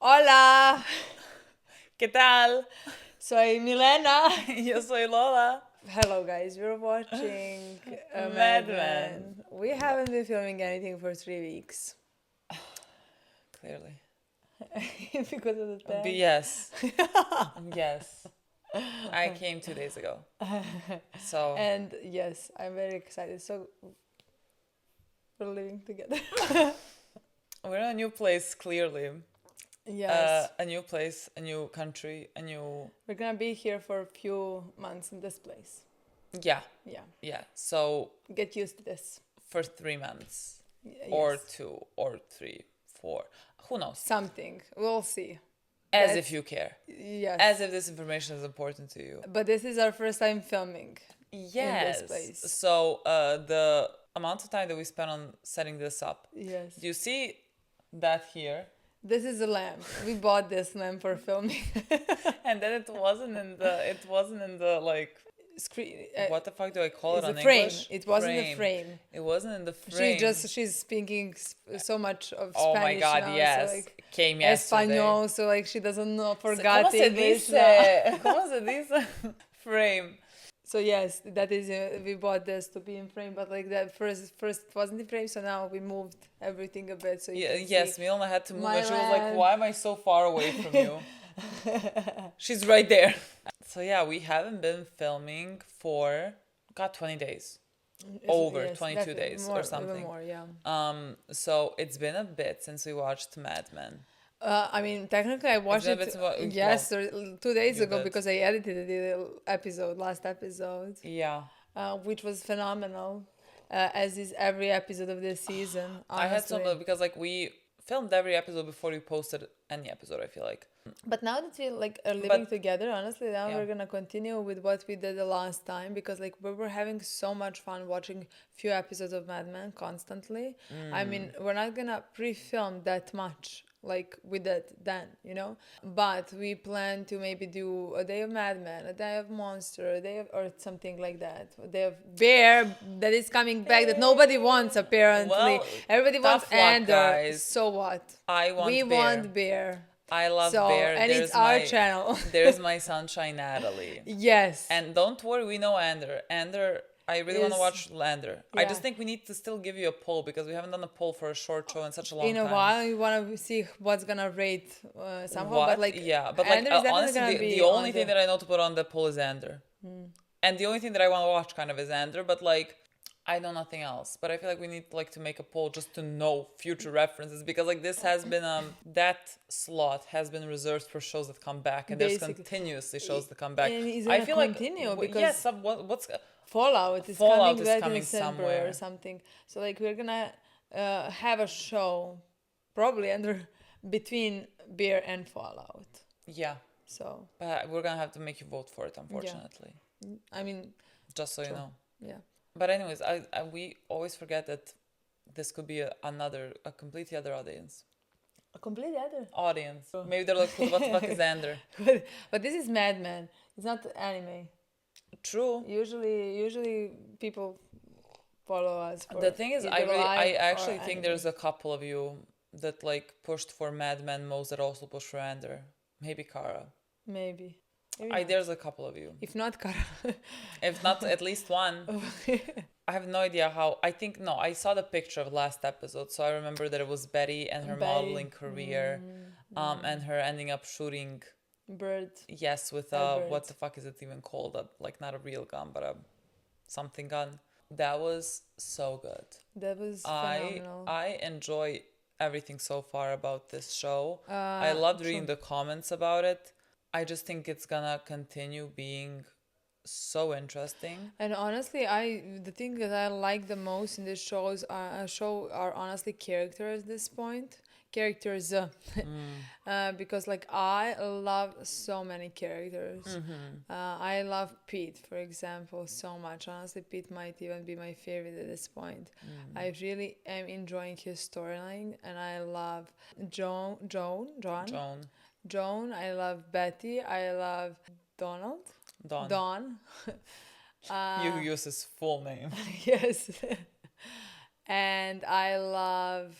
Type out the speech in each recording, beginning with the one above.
Hola, ¿Qué tal? soy Milena. Yo soy Lola. Hello, guys. We're watching Mad Madman. Men. We haven't been filming anything for 3 weeks Clearly. because of the tag. Yes. Yes. I came 2 days ago. So And yes, I'm very excited. So we're living together. we're in a new place, clearly. Yes, A new place, a new country, a new. we're gonna be here for a few months in this place. Yeah. Yeah, Yeah. So get used to this. for 3 months, Yes. or 2, or 3, 4. Who knows? Something. We'll see. As That's- if you care. Yes. As if this information is important to you. But this is our first time filming. Yes. place. So the amount of time that we spent on setting this up. Yes. Do you see that here? This is a lamp. We bought this lamp for filming. And then it wasn't in the like Screen. what the fuck do I call it It's on a frame. English? It wasn't a frame. It wasn't in the frame. She's speaking so much of Oh my Spanish god, now. yes. So like, Came yesterday. Espanol, so like she doesn't know, forgot ¿Cómo se English dice? now. ¿Cómo se dice? Frame. So yes, that is we bought this to be in frame, but like that first it wasn't in frame, so now we moved everything a bit so you Yeah, can yes, see. Milena had to move my and she was like, lamp. why am I so far away from you? She's right there. So yeah, we haven't been filming for 20 days. Over Yes, 22 definitely. days or More, something. Even more, yeah. So it's been a bit since we watched Mad Men. I mean, technically, I watched been a it bit yes, 2 days you ago did. because I edited the last episode, Yeah. which was phenomenal, as is every episode of this season. I had some honestly. because like we filmed every episode before we posted any episode, I feel like. But now that we like are living But- together, honestly, now Yeah. we're gonna continue with what we did the last time because like we were having so much fun watching few episodes of Mad Men constantly. I mean, we're not gonna pre-film that much like we did then, you know. But we plan to maybe do a day of Mad Men, a day of Monster, a day of or something like that. A day of Bear that is coming back that nobody wants apparently. Well, Everybody wants tough luck, Ander. guys. So what? I want we Bear. want Bear. I love So, Bear. and There's it's our my, channel. There's my sunshine Natalie. Yes. And don't worry, we know Ander. Ander, I really want to Is- watch Lander. I yeah. just think we need to still give you a poll because we haven't done a poll for a short show in such a long in a time. while, you want to see what's gonna rate somehow, What? but like yeah, but like Ander is definitely honestly, gonna be the only on thing that I know to put on the poll is Ander, and the only thing that I want to watch kind of is Ander. But like, I know nothing else. But I feel like we need like to make a poll just to know future references because like this has been that slot has been reserved for shows that come back, and Basically. there's continuously shows that come back. And it's I gonna feel continue like because- yes, what's Fallout is Fallout coming is back coming in December somewhere. or something. So like we're gonna have a show probably under between Beer and Fallout. yeah, So but we're gonna have to make you vote for it, unfortunately. I mean, Just so you True. know. yeah. But anyways, we always forget that this could be a completely other audience. A completely other. Audience. Maybe they're like, what the fuck is Ander? But this is Mad Men. It's not anime. True. Usually people follow us. For The thing is, I either live or actually think anime. there's a couple of you that like pushed for Mad Men most that also pushed for Ander. Maybe Kara. Maybe. Maybe not. There's a couple of you. If not, Kara. If not at least one. I have no idea how. I think, no, I saw the picture of last episode. So I remember that it was Betty and her Betty. modeling career. And her ending up shooting, Bird. yes, with bird. what the fuck is it even called? Like not a real gun, but a something gun. That was so good. That was phenomenal. I enjoy everything so far about this show. I loved reading the comments about it. I just think it's gonna continue being so interesting. And honestly, the thing that I like the most in this show are honestly characters at this point. Characters, because like I love so many characters. I love Pete, for example, so much. Honestly, Pete might even be my favorite at this point. I really am enjoying his storyline, and I love Joan. I love Betty. I love Donald. Don. You use his full name. Yes. And I love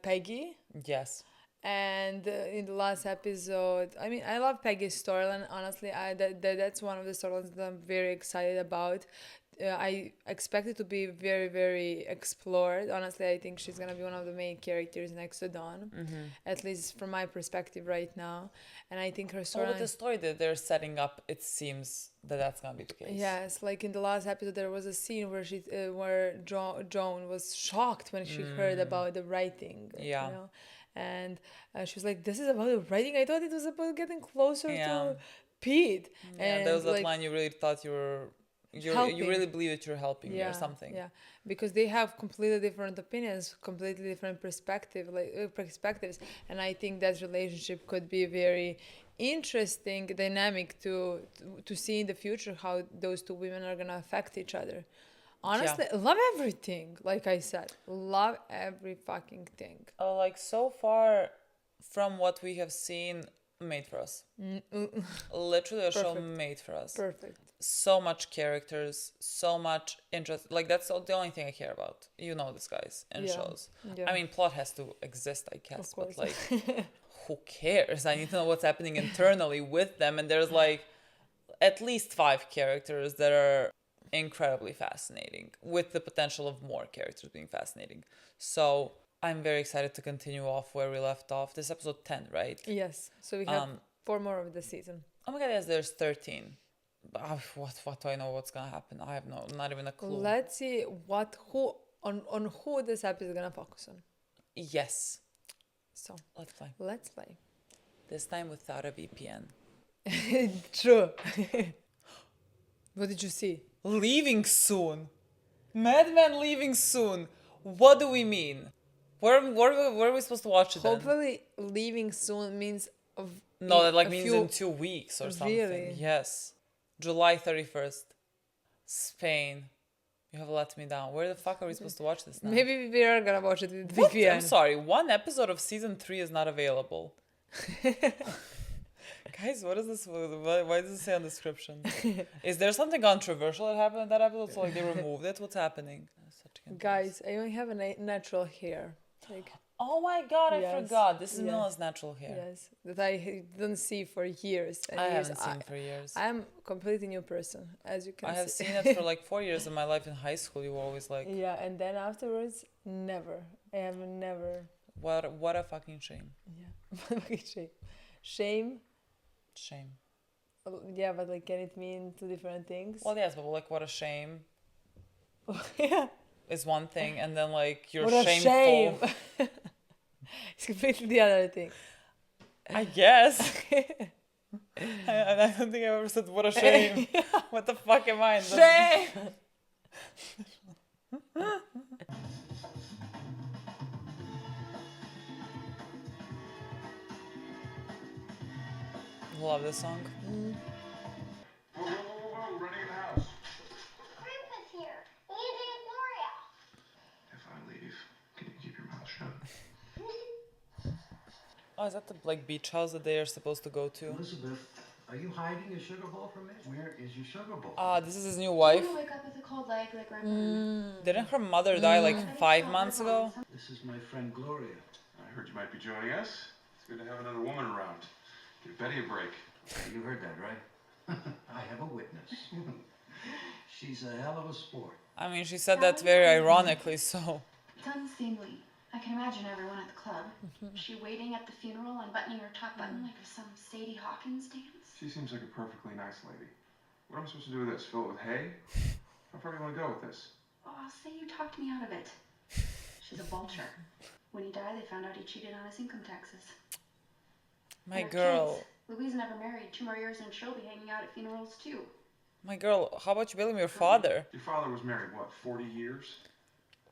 Peggy. Yes. And in the last episode, I mean, I love Peggy's storyline. Honestly, that's one of the storylines that I'm very excited about. I expect it to be very, very explored. Honestly, I think she's gonna be one of the main characters next to Dawn, at least from my perspective right now. And I think her Oh, with storyline. the story that they're setting up, it seems that that's gonna be the case. Yes, like in the last episode, there was a scene where Joan was shocked when she heard about the writing. Yeah. You know, and she was like, "This is about the writing. I thought it was about getting closer Yeah. to Pete." Yeah, And there was that like, line you really thought you helping. really believe that you're helping me or something. Yeah, because they have completely different opinions, completely different perspectives, and I think that relationship could be very interesting dynamic to see in the future how those two women are gonna affect each other. Honestly, love everything. Like I said, love every fucking thing. Like so far, from what we have seen, made for us. Literally a show made for us. Perfect. So much characters, so much interest. Like that's the only thing I care about. You know this, guys, in shows. Yeah. I mean, plot has to exist, I guess, Of course. but like, who cares? I need to know what's happening internally with them. And there's like at least 5 characters that are incredibly fascinating, with the potential of more characters being fascinating. So I'm very excited to continue off where we left off. This episode 10, right? Yes. So we have 4 more of the season. Oh my god, yes, there's 13. What do I know what's gonna happen? I have not even a clue. Let's see on who this episode is gonna focus on. Yes. So Let's play. This time without a VPN. True. What did you see? Leaving soon. Madman leaving soon. What do we mean? Where are we supposed to watch it then? Hopefully, leaving soon means No, that like means in 2 weeks or something. Really? Yes. July 31st. Spain. You have let me down. Where the fuck are we supposed to watch this now? Maybe we are gonna watch it with What? VPN. I'm sorry. 1 episode of season 3 is not available. Guys, what is this? Why does it say on description? Is there something controversial that happened in that episode? So like they removed it? What's happening? Guys, I only have a natural hair. Like, oh my god, I Yes, forgot. This is yes, Mila's natural hair. yes, that I didn't see for years. And I years. haven't seen for years. I'm a completely new person, as you can I see. have seen it for like 4 years of my life in high school. You were always like, Yeah, and then afterwards, never. I have never. what a fucking shame. Yeah, shame. Shame. Shame. Yeah, but like, can it mean 2 different things? Well, yes, but like, what a shame Yeah. is one thing, and then like you're What a shameful. shame. It's completely the other thing. I guess. I don't think I've ever said what a shame. What the fuck am I? Shame. Love this song. Whoa, running in the house. Grandpa's here. Andy and Gloria. If I leave, can you keep your mouth shut? Oh, is that the like beach house that they are supposed to go to? Elizabeth, are you hiding your sugar bowl from me? Where is your sugar bowl? Ah, this is his new I'm wife. gonna wake up with a cold leg like Grandpa. Didn't her mother die like 5 months ago? This is my friend Gloria. I heard you might be joining us. It's good to have another woman around. Give Betty a break. You heard that, right? I have a witness. She's a hell of a sport. I mean, she said that very ironically, so. It's unseemly. I can imagine everyone at the club. She waiting at the funeral, unbuttoning her top button like some Sadie Hawkins dance. She seems like a perfectly nice lady. What am I supposed to do with this? Fill it with hay? How far do you want to go with this? Oh, say you talked me out of it. She's a vulture. When he died, they found out he cheated on his income taxes. My And her girl. kids. Louise never married. 2 more years and she'll be hanging out at funerals too. My girl, how about you blame your father? Your father was married, what, 40 years?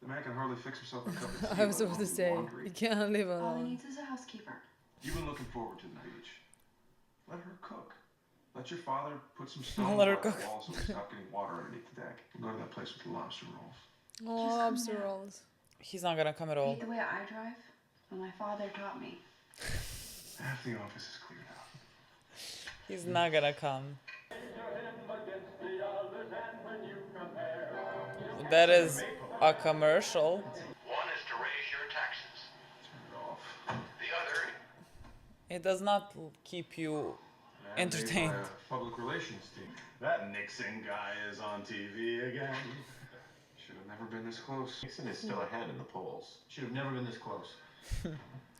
The man can hardly fix himself a cup of tea. I was let about to alone say, laundry. you can't live All he alone. needs is a housekeeper. You've been looking forward to the beach. Let her cook. Let your father put some stones Let her by the cook. wall so we stop getting water underneath the deck. We'll go to that place with the lobster rolls. Oh, Just lobster come now. rolls. He's not gonna come at all. Hate the way I drive? Well, my father taught me. Half the office is cleared out. He's not gonna come. That is a commercial. One is to raise your taxes. Turn it off. The other It does not keep you And made by entertained. a public relations team. That Nixon guy is on TV again. Should have never been this close. Nixon is still ahead in the polls. Should have never been this close.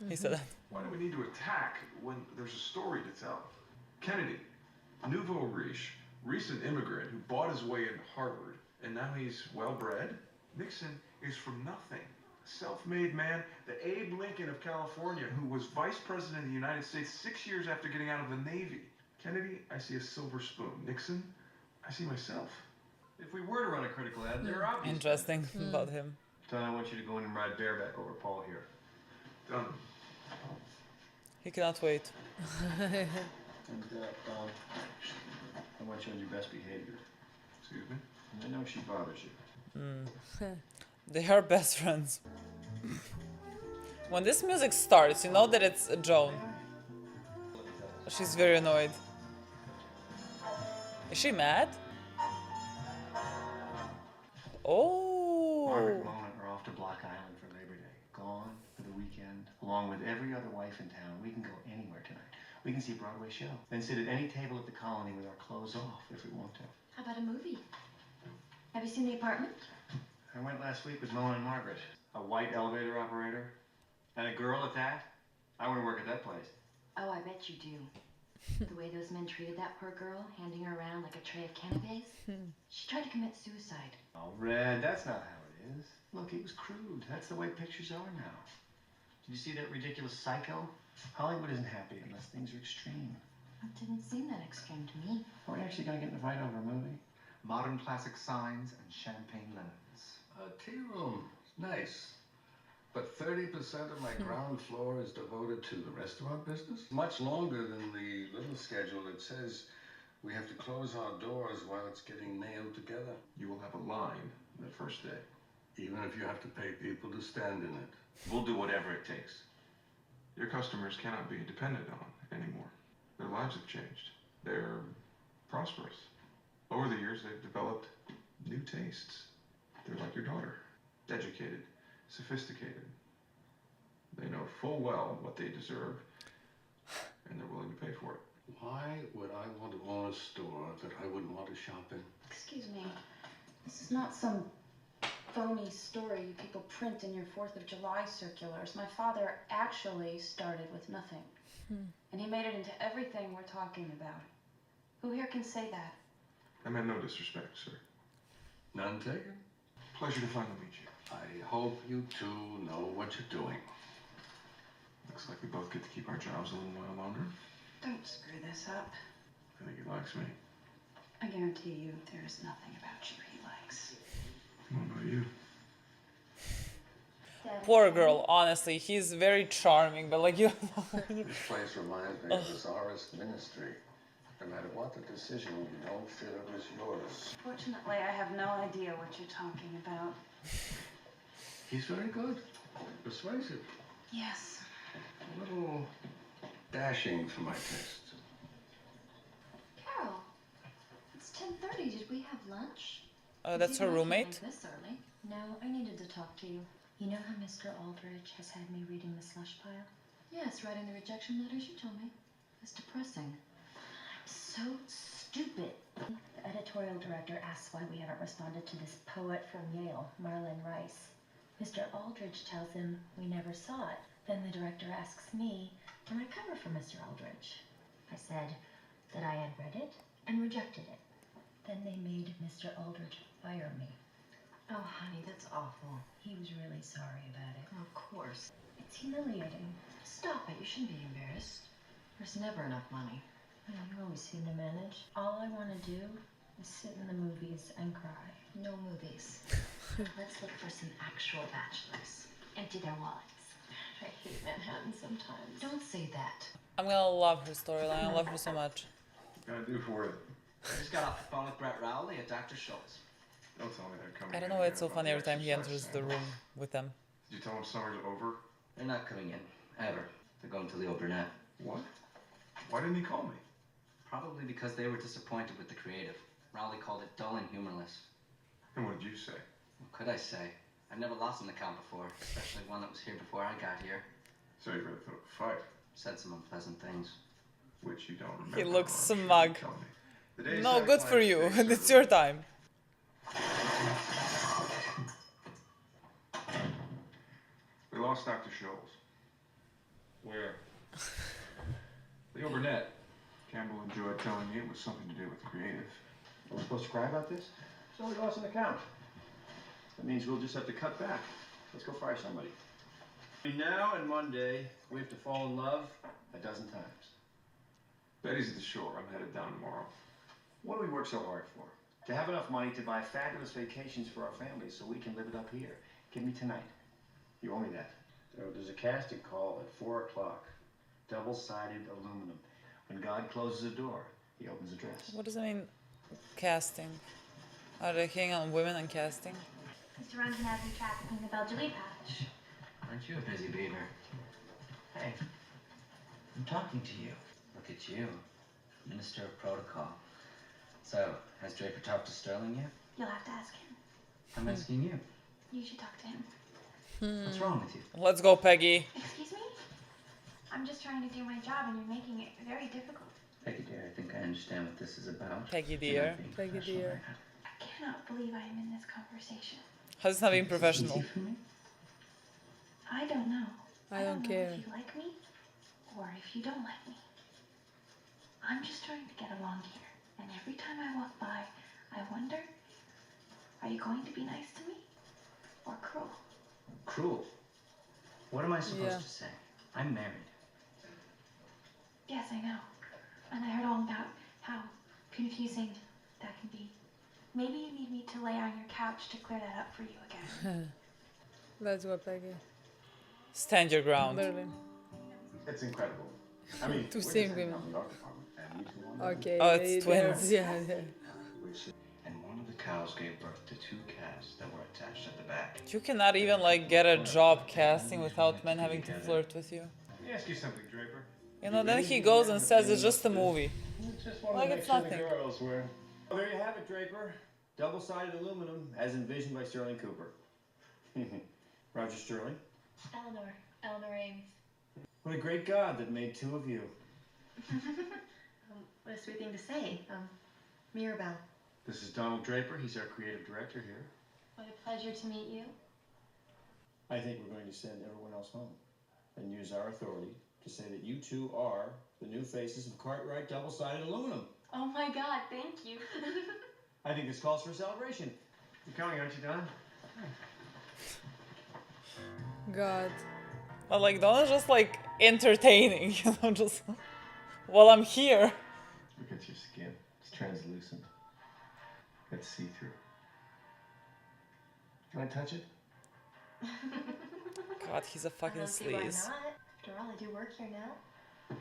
He said that. Why do we need to attack when there's a story to tell? Kennedy, nouveau riche, recent immigrant who bought his way into Harvard, and now he's well-bred. Nixon is from nothing. Self-made man, the Abe Lincoln of California, who was vice president of the United States 6 years after getting out of the Navy. Kennedy, I see a silver spoon. Nixon, I see myself. If we were to run a critical ad, there are obvious. Interesting about him. Don, I want you to go in and ride bareback over Paul here. Done. He cannot wait. And I want you on your best behavior. Excuse me? And I know she bothers you. They are best friends. When this music starts, you know that it's Joan. She's very annoyed. Is she mad? Margaret Oh. and Mona are off to Block Island for Labor Day. Gone for the weekend, along with every other wife in town. We can go anywhere tonight. We can see a Broadway show. Then sit at any table at the Colony with our clothes off if we want to. How about a movie? Have you seen The Apartment? I went last week with Mona and Margaret. A white elevator operator. And a girl at that. I want to work at that place. Oh, I bet you do. The way those men treated that poor girl, handing her around like a tray of canapes. She tried to commit suicide. Oh, Red, that's not how it is. Look, it was crude. That's the way pictures are now. Did you see that ridiculous Psycho? Hollywood isn't happy unless things are extreme. It didn't seem that extreme to me. Are we actually going to get in a fight over a movie? Modern classic signs and champagne linens. A tea room. Nice. But 30% of my ground floor is devoted to the restaurant business? Much longer than the little schedule that says we have to close our doors while it's getting nailed together. You will have a line the first day. Even if you have to pay people to stand in it. We'll do whatever it takes. Your customers cannot be depended on anymore. Their lives have changed. They're prosperous. Over the years, they've developed new tastes. They're like your daughter. Educated, sophisticated. They know full well what they deserve, and they're willing to pay for it. Why would I want to own a store that I wouldn't want to shop in? Excuse me. This is not some phony story you people print in your 4th of July circulars. My father actually started with nothing. And he made it into everything we're talking about. Who here can say that? I meant no disrespect, sir. None taken? Pleasure to finally meet you. I hope you two know what you're doing. Looks like we both get to keep our jobs a little while longer. Don't screw this up. I think he likes me. I guarantee you there is nothing about you he likes. What about you? Dad, Poor girl, honestly. He's very charming, but like you. This place reminds me of the czarist ministry. No matter what the decision, you don't feel it was yours. Fortunately, I have no idea what you're talking about. He's very good. Persuasive. Yes. A little dashing for my taste. Carol, it's 10:30. Did we have lunch? That's her roommate. This early? No, I needed to talk to you. You know how Mr. Aldridge has had me reading the slush pile? Yes, writing the rejection letters, you told me. It's depressing. I'm so stupid. The editorial director asks why we haven't responded to this poet from Yale, Marlon Rice. Mr. Aldridge tells him we never saw it. Then the director asks me, can I cover for Mr. Aldridge? I said that I had read it and rejected it. Then they made Mr. Aldridge fire me. Oh, honey, that's awful. He was really sorry about it. Of course. It's humiliating. Stop it. You shouldn't be embarrassed. There's never enough money. You always seem to manage. All I want to do is sit in the movies and cry. No movies. Let's look for some actual bachelors. Empty their wallets. I hate Manhattan sometimes. Don't say that. I'm gonna love her storyline. I love her so much. What can I do for you? I just got off the phone with Brett Rowley at Dr. Schultz. Don't tell me they're coming. I don't in know why again it's so about funny the every time he exercise enters the room with them. Did you tell them summer's over? They're not coming in, ever. They're going to Leo Burnett. What? Why didn't he call me? Probably because they were disappointed with the creative. Rowley called it dull and humorless. And what did you say? What could I say? I've never lost an account before, especially one that was here before I got here. So you're ready to throw a fight? said some unpleasant things. Which you don't remember. He looks or should smug. Tell me. The day's No, act good for like you. today's It's your time. We lost Dr. Scholes. Where? Leo Burnett. Campbell enjoyed telling me it was something to do with creative. Are we supposed to cry about this? So we lost an account. That means we'll just have to cut back. Let's go fire somebody. Between now and Monday, we have to fall in love a dozen times. Betty's at the shore. I'm headed down tomorrow. What do we work so hard for? To have enough money to buy fabulous vacations for our families so we can live it up here. Give me tonight. You owe me that. There's a casting call at 4 o'clock. Double-sided aluminum. When God closes a door, he opens a dress. What does it mean, casting? Are they hanging on women and casting? Mr. Run's gonna have me trafficking the Belgian patch. Aren't you a busy beaver? Hey, I'm talking to you. Look at you, Minister of Protocol. So, has Draper talked to Sterling yet? You'll have to ask him. I'm asking you. You should talk to him. What's wrong with you? Let's go, Peggy. Excuse me? I'm just trying to do my job and you're making it very difficult. Peggy dear, I think I understand what this is about. Peggy You're dear. not being Peggy professional dear. right now. I cannot believe I am in this conversation. How's this not being Is this professional? easy for me? I don't know. I don't know care. if you like me or if you don't like me. I'm just trying to get along here. And every time I walk by, I wonder, are you going to be nice to me or cruel? Cruel. What am I supposed Yeah. to say? I'm married. Yes, I know. And I heard all about how confusing that can be. Maybe you need me to lay on your couch to clear that up for you again. Let's go, Peggy. Stand your ground. Literally. It's incredible. I mean, To we're same just women. hanging out in the art department, and these two women- Okay. Oh, it's yeah, twins. Yeah, yeah. And one of the cows gave birth to 2 calves that were attached at the back. You cannot even like get a job casting without men having to flirt with you. Let me ask you something, Draper. You know, then he goes and says it's just a movie. Just wanted Like to make it's sure nothing. the girls were. Well, there you have it, Draper. Double-sided aluminum, as envisioned by Sterling Cooper. Roger Sterling. Eleanor Ames. What a great God that made 2 of you. What a sweet thing to say. Mirabelle. This is Donald Draper. He's our creative director here. What a pleasure to meet you. I think we're going to send everyone else home and use our authority to say that you 2 are the new faces of Cartwright double-sided aluminum. Oh my God, thank you. I think this calls for a celebration. You're coming, aren't you, Don? God. But like Donna's just like entertaining, you know, just while I'm here. Look at your skin. It's translucent. It's see-through. Can I touch it? God, he's a fucking I don't see why sleaze. not. After all, I do work here now.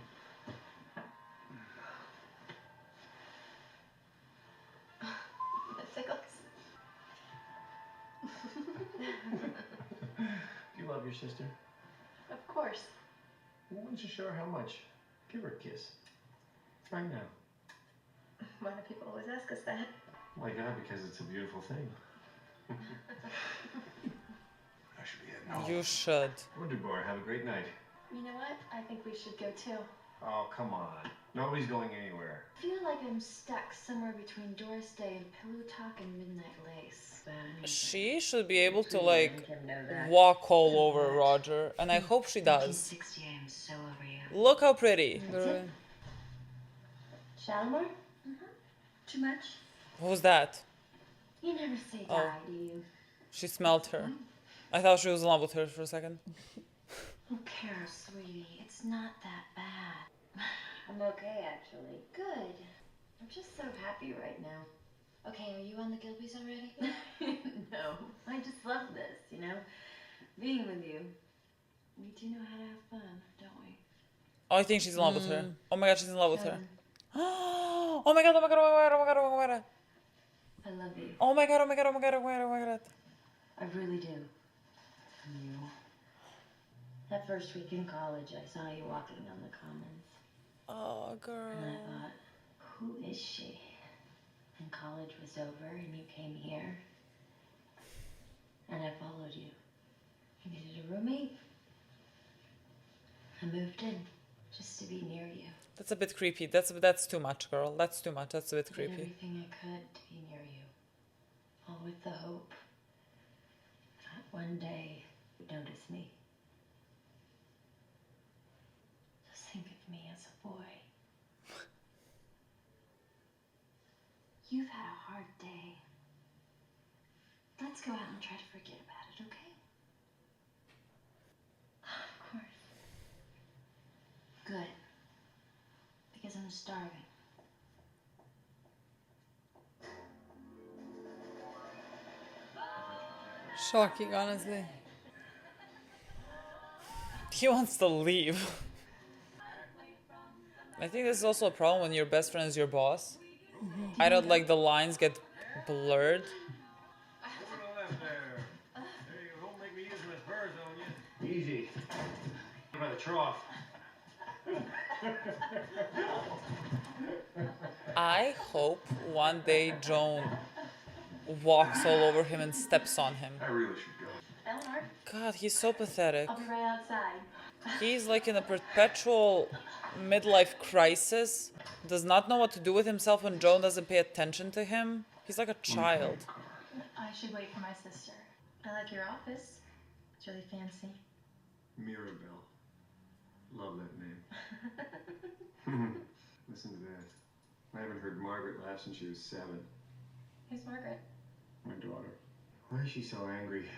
That tickles. Do you love your sister? Of course. Why don't you show her how much? Give her a kiss. Right now. Why do people always ask us that? My God, because it's a beautiful thing. I should be heading home. You should. Wonderbar, have a great night. You know what? I think we should go too. Oh, come on. Nobody's going anywhere. I feel like I'm stuck somewhere between Doris Day and Pillow Talk and Midnight Lace. She should be able to like walk all over Roger, and I hope she does. 1960, I am so over you. Look how pretty. Literally. Shalimar? Too much? What was that? You never say Oh. die, do you? She smelled her. I thought she was in love with her for a second. Who cares, sweetie? It's not that bad. I'm okay, actually. Good. I'm just so happy right now. Okay, are you on the Gilbys already? No, I just love this, you know? Being with you. We do know how to have fun, don't we? Oh, I think she's in love with her. Oh my god, she's in love with her. Joan, Oh my god, oh my god, oh my god, oh my god, oh my god. I love you. Oh my god, oh my god, oh my god, oh my god, oh my god. I really do. You. That first week in college, I saw you walking on the commons. Oh, And I girl. thought, who is she? And college was over and you came here. And I followed you. You needed a roommate. I moved in. just to be near you. That's a bit creepy. That's too much, girl. That's too much. That's a bit I did creepy. everything I could to be near you. All with the hope that one day you'd notice me. Just think of me as a boy. You've had a hard day. Let's go out and try to forget about it, okay? Of course. Good. Because I'm starving. Shocking, honestly. He wants to leave. I think this is also a problem when your best friend is your boss. I don't like the lines get blurred. Don't make me use my spurs on you. Easy. By the trough. I hope one day Joan walks all over him and steps on him. I really should go. Eleanor, God, he's so pathetic. I'll be right outside. He's like in a perpetual midlife crisis, does not know what to do with himself when Joan doesn't pay attention to him. He's like a child. I should wait for my sister. I like your office. It's really fancy. Mirabelle. Love that name. Listen to that. I haven't heard Margaret laugh since she was 7. Who's Margaret? My daughter. Why is she so angry?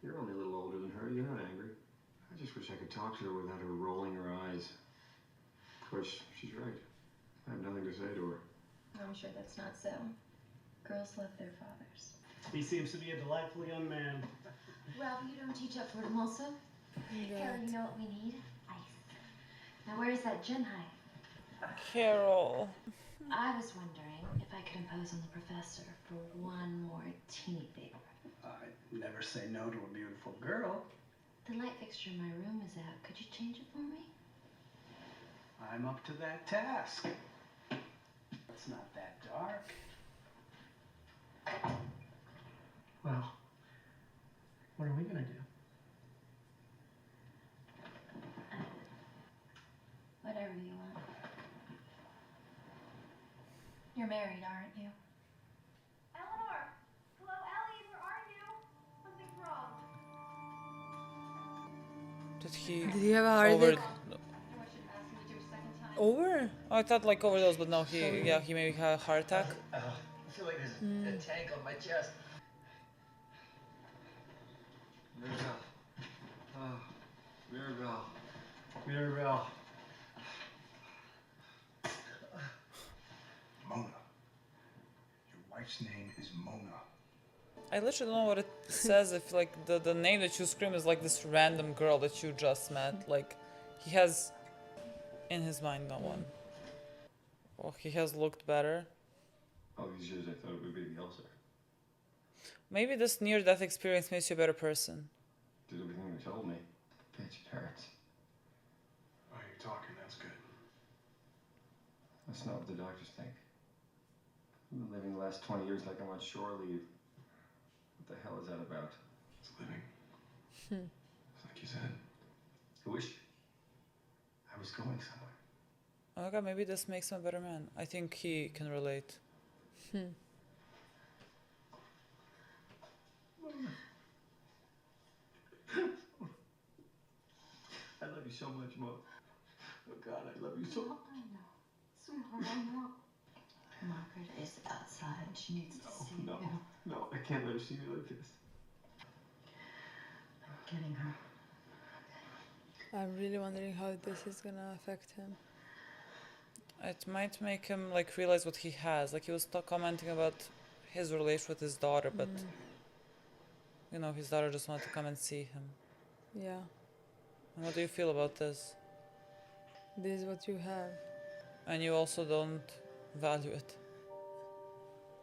You're only a little older than her. You're not angry. I just wish I could talk to her without her rolling her eyes. Of course, she's right. I have nothing to say to her. I'm sure that's not so. Girls love their fathers. He seems to be a delightful young man. Ralph, you don't teach up for him also? Carol, you know what we need? Ice. Now where's that gin hide? Carol. I was wondering if I could impose on the professor for one more teeny favor. I'd never say no to a beautiful girl. The light fixture in my room is out. Could you change it for me? I'm up to that task. It's not that dark. Well, what are we gonna do? Whatever you want. You're married, aren't you? Eleanor! Hello, Ellie, where are you? Something's wrong. Did he have a heart over? attack? No. I should ask him to do a second time. Over? Oh, I thought like overdose, but no, he maybe had a heart attack. I feel like there's a tank on my chest. Mirabelle. Oh, Mirabelle. Mirabelle. Mona. Your wife's name is Mona. I literally don't know what it says if like the name that you scream is like this random girl that you just met. Like he has in his mind no one. Well, he has looked better. All these years I thought it would be the ulcer. Maybe this near-death experience makes you a better person. Did everything they told me. Bitch, it hurts. Oh, you're talking, that's good. That's not what the doctors think. I've been living the last 20 years like I'm on shore leave. What the hell is that about? It's living. It's like you said. I wish I was going somewhere. Oh my god, maybe this makes him a better man. I think he can relate. I love you so much, Mom. Oh God, I love you so much. I know. Sweetheart, I know. Margaret is outside. She needs to see you. No, I can't let her see me like this. I'm getting her. I'm really wondering how this is gonna affect him. It might make him like realize what he has. Like he was commenting about his relation with his daughter, but you know, his daughter just wanted to come and see him. Yeah. And what do you feel about this? This is what you have. And you also don't value it.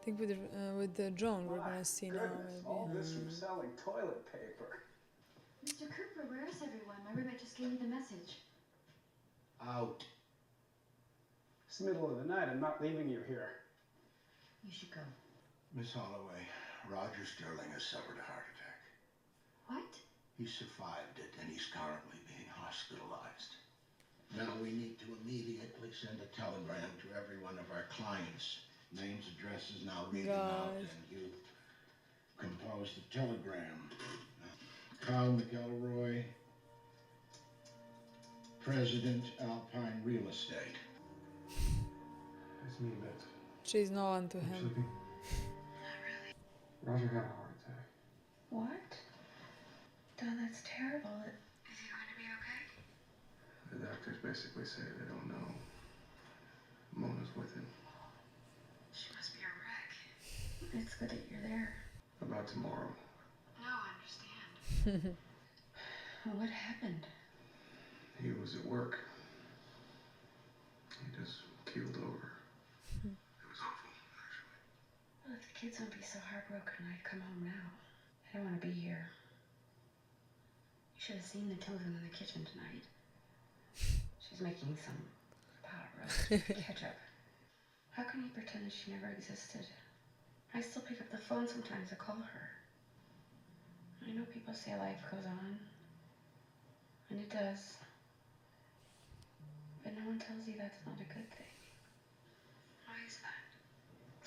I think with the Joan, we're gonna see now maybe. All this from selling toilet paper. Mr. Cooper, where is everyone? My roommate just gave me the message. Out. It's the middle of the night. I'm not leaving you here. You should go. Miss Holloway, Roger Sterling has suffered a heart attack. What? He survived it, and he's currently being hospitalized. Now we need to immediately send a telegram to every one of our clients. Names, addresses, now read them out, God. and you compose the telegram. Carl McElroy, President, Alpine Real Estate. It's me, Beth. She's no one to You him. sleeping? Roger had a heart attack. What? Don, that's terrible. Is he going to be okay? The doctors basically say they don't know. Mona's with him. She must be a wreck. It's good that you're there. About tomorrow. No, I understand. What happened? He was at work. He just keeled over. It was awful, actually. Well, if the kids would be so heartbroken, I'd come home now. I don't want to be here. You should have seen the two of them in the kitchen tonight. She's making some pot roast ketchup. How can you pretend that she never existed? I still pick up the phone sometimes to call her. I know people say life goes on. And it does. But no one tells you that's not a good thing. Why is that?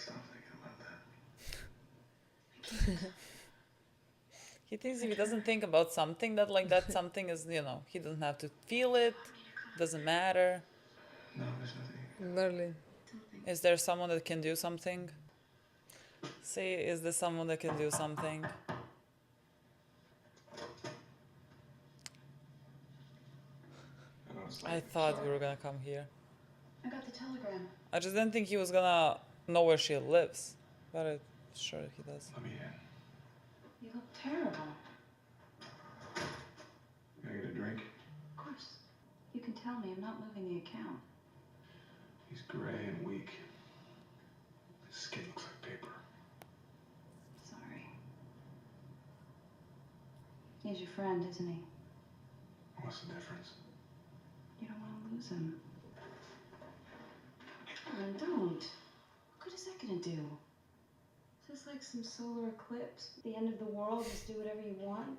Stop thinking about that. I can't. He thinks if he doesn't think about something, that like that something is, you know, he doesn't have to feel it, doesn't matter. No, there's nothing. Literally. Is there someone that can do something? Say, is there someone that can do something? I thought we were gonna come here. I got the telegram. I just didn't think he was gonna know where she lives. But I'm sure he does. Let me in. You look terrible. Can I get a drink? Of course. You can tell me. I'm not moving the account. He's gray and weak. His skin looks like paper. Sorry. He's your friend, isn't he? What's the difference? You don't want to lose him. Come on, don't. What good is that gonna do? Is this like some solar eclipse? The end of the world? Just do whatever you want?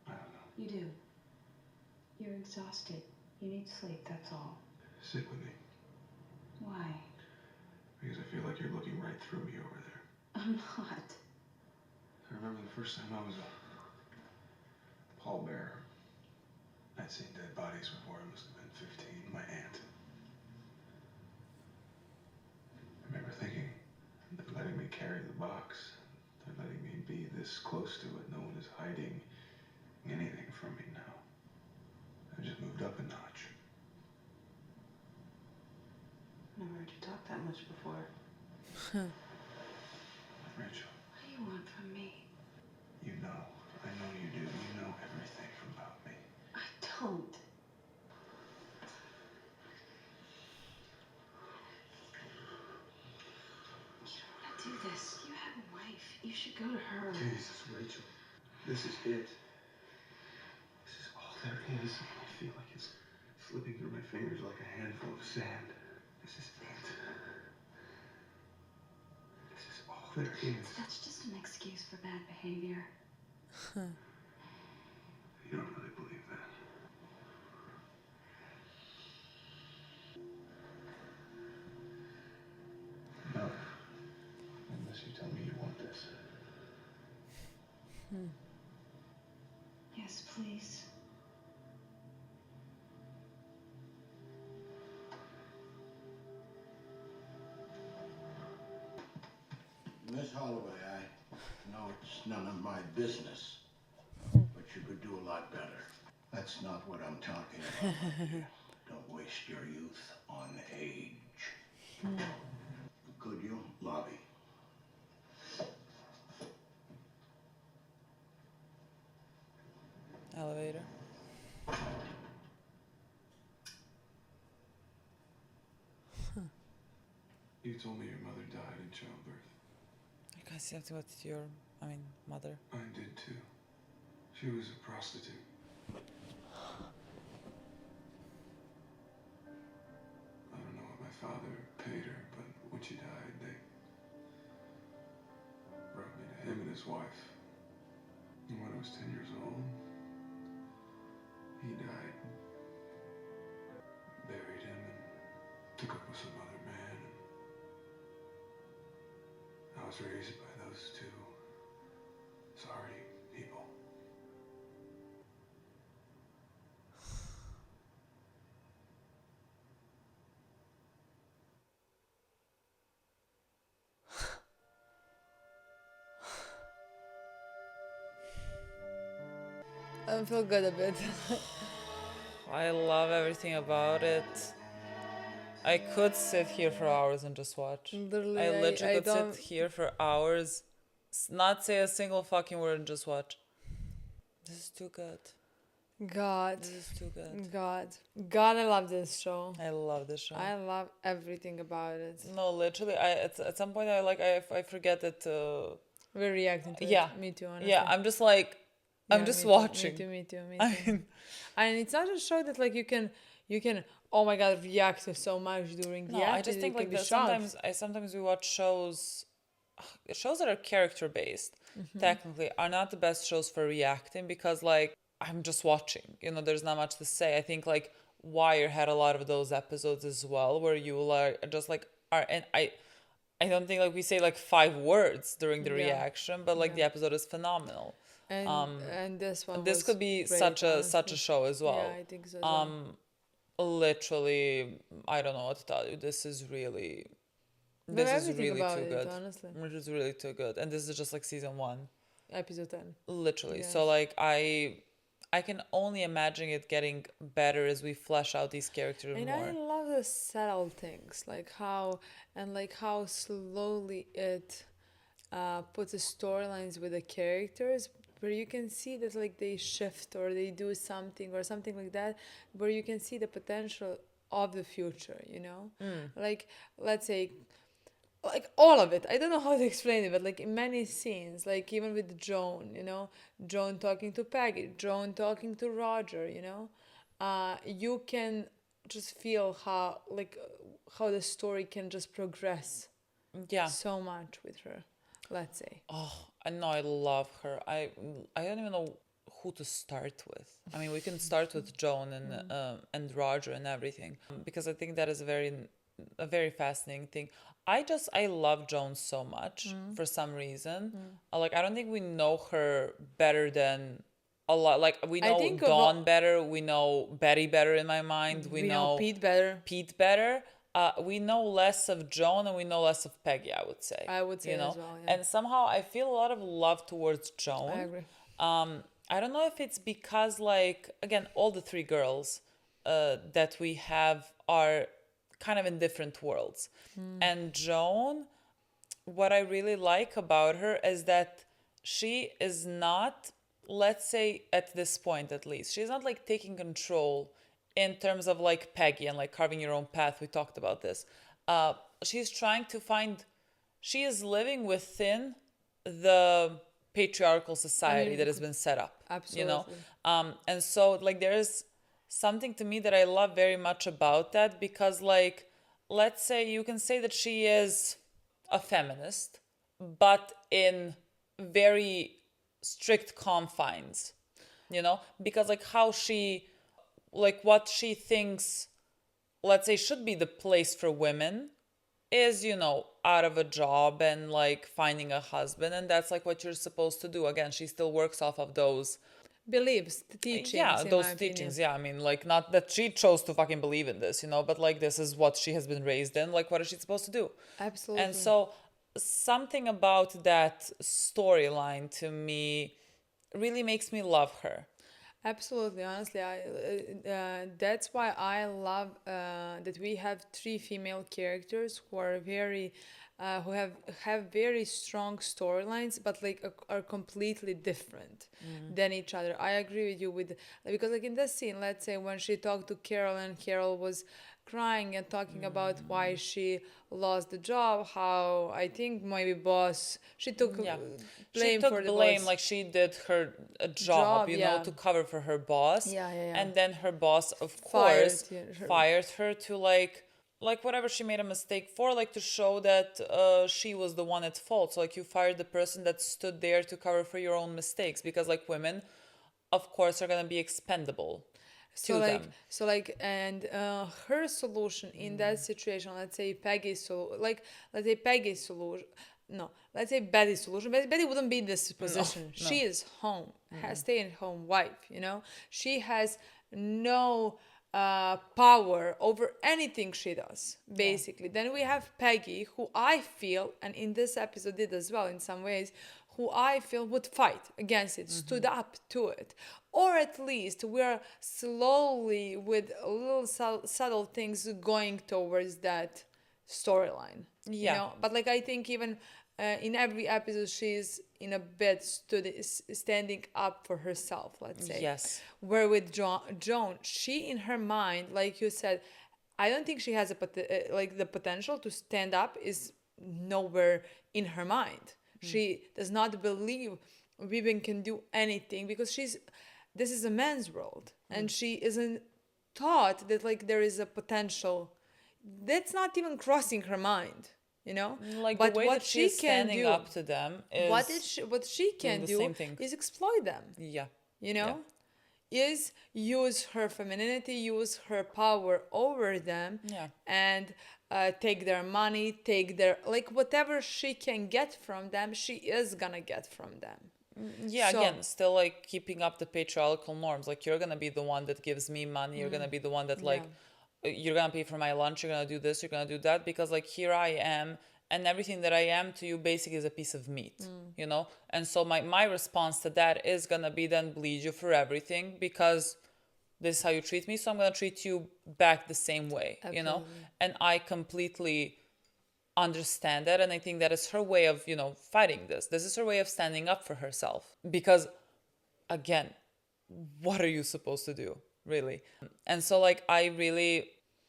I don't know. You do. You're exhausted. You need sleep, that's all. Sit with me. Why? Because I feel like you're looking right through me over there. I'm not. I remember the first time I was a pallbearer. I'd seen dead bodies before. I must have been 15. My aunt. I remember thinking, they're letting me carry the box. They're letting me be this close to it. No one is hiding anything from me now. I just moved up a notch. Never heard you talk that much before. Rachel, What do you want from me? you know. I know you do. You know everything about me. I don't. You don't want to do this. You have a wife. You should go to her. Jesus, Rachel. This is it. This is all there is. I feel like it's slipping through my fingers like a handful of sand. This is it. This is all there is. That's just an excuse for bad behavior. You don't really believe that. No. Unless you tell me you want this. Yes, please. Miss Holloway, I know it's none of my business, but you could do a lot better. That's not what I'm talking about, my dear. Don't waste your youth on age. Could you? Lobby. Elevator. You told me your mother died in childbirth. You guys have to go to your, mother. I did too. She was a prostitute. I don't know what my father paid her, but when she died, they brought me to him and his wife. And when I was 10 years old, he died I was raised by those two sorry people. I feel good a bit. I love everything about it. I could sit here for hours and just watch. Literally, I literally I could don't. sit here for hours, not say a single fucking word and just watch. This is too good. God. This is too good. God, I love this show. I love this show. I love everything about it. No, literally, at some point I forget that. We're reacting to Yeah, it. Me too, honestly. yeah. I'm just like, I'm Yeah, just me watching. Too, me too. And it's not a show that like you can oh my god react to so much during the No, I just episode. think You can like be that shocked. sometimes we watch shows that are character based, technically are not the best shows for reacting, because like I'm just watching, there's not much to say. I think like Wire had a lot of those episodes as well, where you are just like are, and I don't think like we say like 5 words during the Yeah. reaction, but like the episode is phenomenal. And this one This was could be great, such a honestly. show as well. Yeah, I think so as well. Literally, I don't know what to tell you. This is really Everything really about too it, good. honestly. Which is really too good, and this is just like season 1, Episode 10. literally. Yes. So like I can only imagine it getting better as we flesh out these characters And more. I love the subtle things, like how slowly it puts the storylines with the characters, where you can see that like they shift or they do something or something like that, where you can see the potential of the future. Like let's say. Like all of it, I don't know how to explain it, but like in many scenes, like even with Joan, Joan talking to Peggy, Joan talking to Roger, you can just feel how the story can just progress Yeah. so much with her, let's say. Oh, I know, I love her. I don't even know who to start with. I mean, we can start with Joan and Roger and everything, because I think that is a very fascinating thing. I love Joan so much for some reason. Like I don't think we know her better than a lot. Like we know Dawn better, we know Betty better in my mind. We know Pete better. We know less of Joan and we know less of Peggy, I would say. I would say as well, yeah. And somehow I feel a lot of love towards Joan. I agree. I don't know if it's because, like, again, all the 3 girls that we have are kind of in different worlds. And Joan, what I really like about her is that she is not, let's say at this point at least, she's not like taking control in terms of like Peggy and like carving your own path. We talked about this. She's trying to she is living within the patriarchal society that has been set up. Absolutely. And so like there is something to me that I love very much about that, because like let's say you can say that she is a feminist, but in very strict confines, because like how she, like what she thinks, let's say, should be the place for women is, out of a job and like finding a husband, and that's like what you're supposed to do. Again, she still works off of those beliefs, the teachings. Yeah, those teachings. Yeah, I mean, like, not that she chose to fucking believe in this, but like this is what she has been raised in. Like, what is she supposed to do? Absolutely. And so something about that storyline to me really makes me love her. Absolutely, honestly, that's why I love that we have 3 female characters who are who have very strong storylines, but like are completely different than each other. I agree with you because like in this scene, let's say when she talked to Carol and Carol was crying and talking about why she lost the job, how I think maybe she took blame for the boss. Like she did her job, to cover for her boss. Yeah. And then her boss, of course, fired her to like whatever she made a mistake for, like to show that she was the one at fault. So like you fired the person that stood there to cover for your own mistakes, because like women, of course, are gonna be expendable. And her solution in that situation, let's say Peggy's solution, no, let's say Betty's solution. Betty wouldn't be in this position. no. She is home, has stay-at-home wife, you know? She has no power over anything she does, basically. Then we have Peggy, who I feel, and in this episode did as well in some ways, who I feel would fight against it, stood up to it. Or at least we're slowly, with little subtle things, going towards that storyline. Yeah. You know? But like I think even in every episode she's in a bit standing up for herself, let's say. Yes. Where with Joan, she in her mind, like you said, I don't think she has like the potential to stand up is nowhere in her mind. She does not believe women can do anything because this is a man's world, and she isn't taught that like there is a potential that's not even crossing her mind, you know. Like but the way what that she's standing up to them is what she can the do same thing. is exploit them, Yeah. you know. Is use her femininity, use her power over them, and take their money, take their, like, whatever she can get from them, she is gonna get from them. Yeah, So- again, still like keeping up the patriarchal norms. Like, you're gonna be the one that gives me money. You're gonna be the one that like, you're gonna pay for my lunch. You're gonna do this. You're gonna do that, because like here I am, and everything that I am to you basically is a piece of meat, you know. And so my response to that is gonna be then bleed you for everything, because this is how you treat me, so I'm gonna treat you back the same way, you know. And I completely understand that, and I think that is her way of, you know, fighting this. This is her way of standing up for herself, because again, what are you supposed to do, really? And so like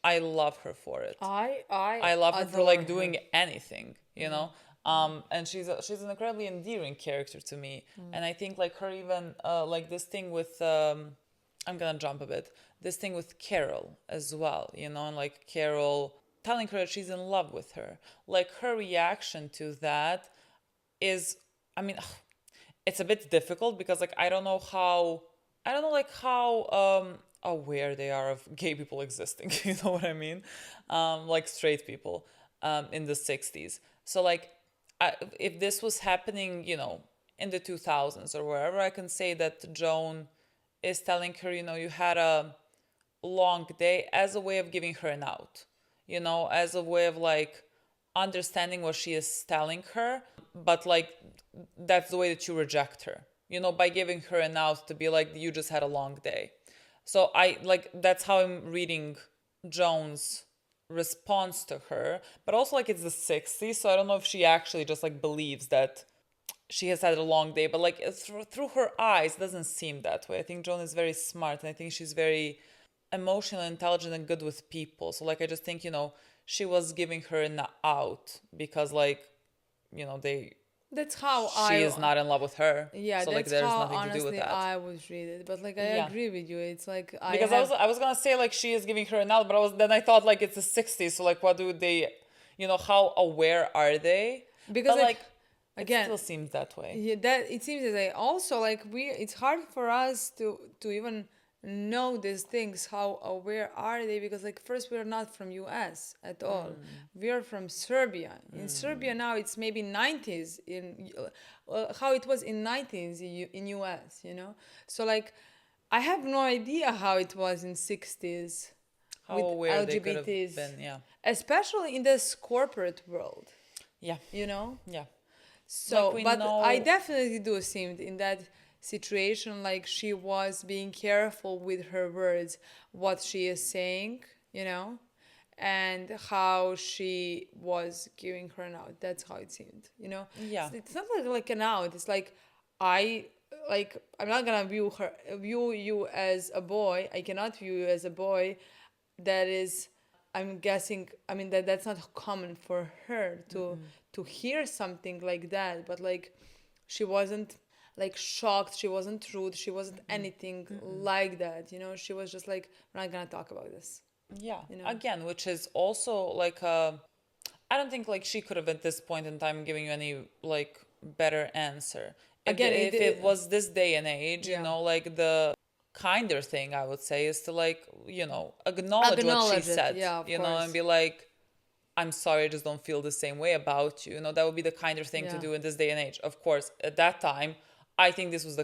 I love her for it. I love her for like doing anything, you know. And she's an incredibly endearing character to me. And I think like her even like this thing with I'm gonna jump a bit. This thing with Carol as well, you know, and like Carol telling her that she's in love with her. Like her reaction to that is, I mean, it's a bit difficult because like I don't know like how aware they are of gay people existing. You know what I mean? Like straight people in the 60s. So like if this was happening, you know, in the 2000s or wherever, I can say that Joan is telling her, you know, you had a long day, as a way of giving her an out, you know, as a way of like understanding what she is telling her, but like that's the way that you reject her, you know, by giving her an out to be like, you just had a long day. So I like, that's how I'm reading Joan's response to her, but also like it's the 60s, so I don't know if she actually just like believes that she has had a long day, but like through her eyes it doesn't seem that way. I think Joan is very smart, and I think she's very emotional, intelligent, and good with people. So like I just think, you know, she was giving her an out because like, you know, that's how she is not in love with her. Yeah, so that's like there's how nothing honestly to do with that. I would read it, but like I agree with you. It's like I was gonna say like she is giving her an out, but then I thought like it's the 60s, so like what do they, you know, how aware are they? Because but, like again, it still seems that way. Yeah, that it seems that they also like it's hard for us to even know these things. How aware are they? Because like first, we're not from US at all. We are from Serbia. In Serbia now it's maybe 90s in how it was in 90s in US, you know. So like I have no idea how it was in 60s How with aware LGBTs, they could have been, yeah. especially in this corporate world. Yeah. You know? Yeah. So, like but I definitely do seem in that situation like she was being careful with her words, what she is saying, you know, and how she was giving her an out. That's how it seemed, you know. Yeah. It's not like an out. It's like I'm not gonna view you as a boy. I cannot view you as a boy. That is, I'm guessing. I mean that's not common for her to hear something like that. But like, she wasn't like shocked. She wasn't rude. She wasn't anything like that. You know, she was just like, we're not gonna talk about this. Yeah. You know? Again, which is also like I don't think like she could have at this point in time given you any like better answer. Again, if it was this day and age, Yeah. you know, like the kinder thing I would say is to like, you know, acknowledge what she it, said, yeah, of you know, course. and be like, I'm sorry, I just don't feel the same way about you. You know, that would be the kinder thing to do in this day and age. Of course, at that time, I think this was the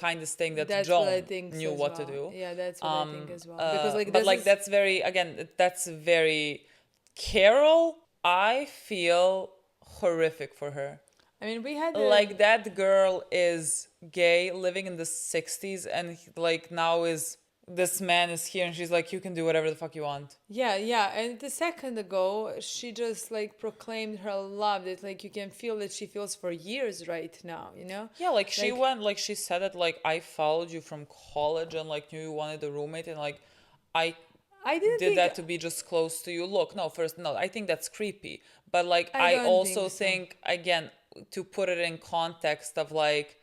kindest thing that That's what I Joan think knew as what to well. do. Yeah, that's what I think as well. Because like But this like is, that's very, again, that's very Carol. I feel horrific for her. I mean, we had Like that girl is gay, living in the 60s, and like now is this man is here, and she's like, you can do whatever the fuck you want. yeah, and the second ago, she just like proclaimed her love that like you can feel that she feels for years right now, you know? Yeah, like she went, like she said that, like, I followed you from college and like knew you wanted a roommate, and like I didn't did think that to be just close to you. Look, no, first, no, I think that's creepy. But like, I I don't also think so. think, again, to put it in context of like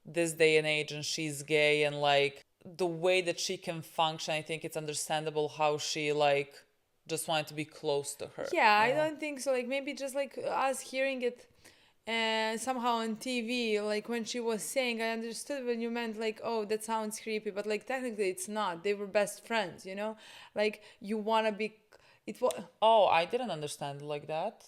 this day and age, and she's gay, and like the way that she can function, I think it's understandable how she like just wanted to be close to her. Yeah, I you know? don't think so. Like maybe just like us hearing it somehow on TV, like when she was saying, I understood when you meant like, oh, that sounds creepy, but like technically it's not. They were best friends, you know? Like you wanna be. It was Oh, I didn't understand like that.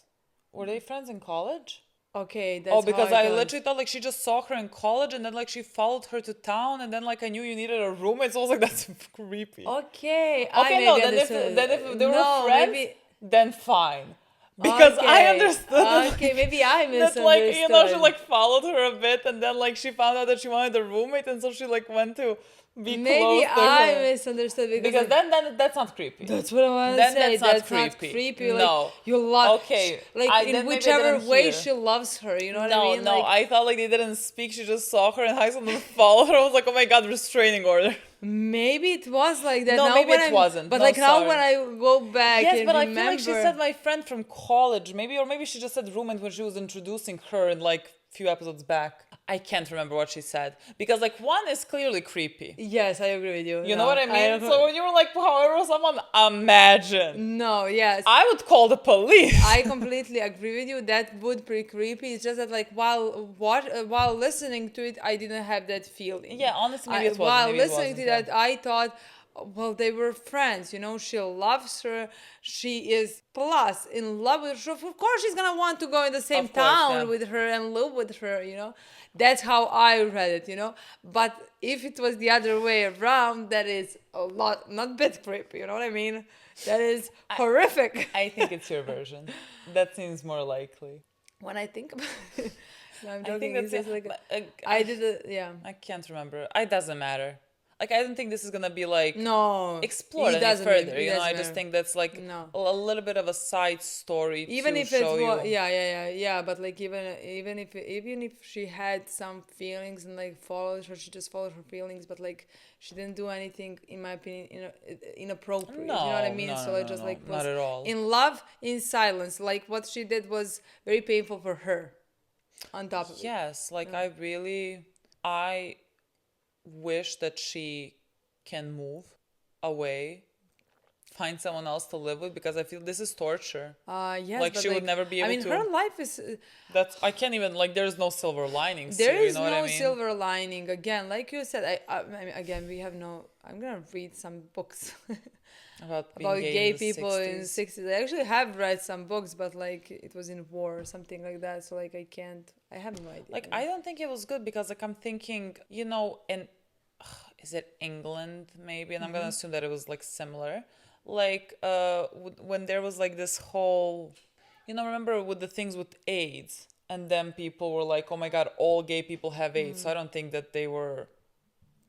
Were they friends in college? okay. That's Oh, because how I thought. literally thought like she just saw her in college, and then like she followed her to town, and then like I knew you needed a roommate, so I was like, that's creepy. Okay, I Okay, maybe no, then understood. if they were No, friends, maybe. then fine. Because I Okay. understood that, Okay, maybe I that like, you know, she misunderstood. like followed her a bit, and then like she found out that she wanted a roommate, and so she like went to be Maybe close to I her. misunderstood Because like, then that's not creepy. that's what I want to Then say. that's not Not creepy. creepy. Like No. you love. Okay, Like I- in then maybe I whichever didn't way hear. she loves her. You know what No, I mean? no, Like, I thought like they didn't speak. She just saw her in high school and followed her. I was like, oh my god, restraining order. maybe it was like that. No, now maybe when it I'm, wasn't. But No, like now sorry. when I go back Yes, and but I remember, feel like she said my friend from college, maybe, or maybe she just said roommate when she was introducing her in like few episodes back. I can't remember what she said, because like one is clearly creepy. yes, I agree with you. You No, know what I mean? don't- So when you were like, however, someone, imagine. no, yes. I would call the police. I completely agree with you. That would be creepy. It's just that like while listening to it, I didn't have that feeling. Yeah, honestly, maybe it wasn't. While Maybe it listening to wasn't, that, I thought, well, they were friends. You know, she loves her. She is plus in love with her. Of course, she's gonna want to go in the same Of course, town yeah. with her and live with her. You know, that's how I read it. You know, but if it was the other way around, that is a lot, not a bit creepy. You know what I mean? That is horrific. I think it's your version. That seems more likely. When I think about it, no, I'm I joking. think It's that's just like it. I did it. Yeah. I can't remember. It doesn't matter. Like, I don't think this is gonna be like No. explored it any doesn't further. it You know, I doesn't just matter. think that's like No. a little bit of a side story Even to if it show was, you. yeah. But like even if she had some feelings and like followed her, she just followed her feelings. But like she didn't do anything, in my opinion, inappropriate. No, you know what I mean? no, So no, I no, just no, like not was at all. in love in silence. Like what she did was very painful for her. On top of it. Yes, like I wish that she can move away, find someone else to live with, because I feel this is torture. Yes, Like but she would never be able I mean, to. her life is. That's, I can't even, like, there's no silver linings There here, you is know what no I mean? silver lining. Again, like you said, I mean, again, we have no. I'm gonna read some books About being about gay in the people 60s. in the 60s. I actually have read some books, but like it was in war or something like that. So like I can't. I have no idea. Like, I don't think it was good, because like I'm thinking, you know, in is it England maybe, and I'm gonna assume that it was like similar, like when there was like this whole, you know, remember with the things with AIDS, and then people were like, oh my god, all gay people have AIDS. So I don't think that they were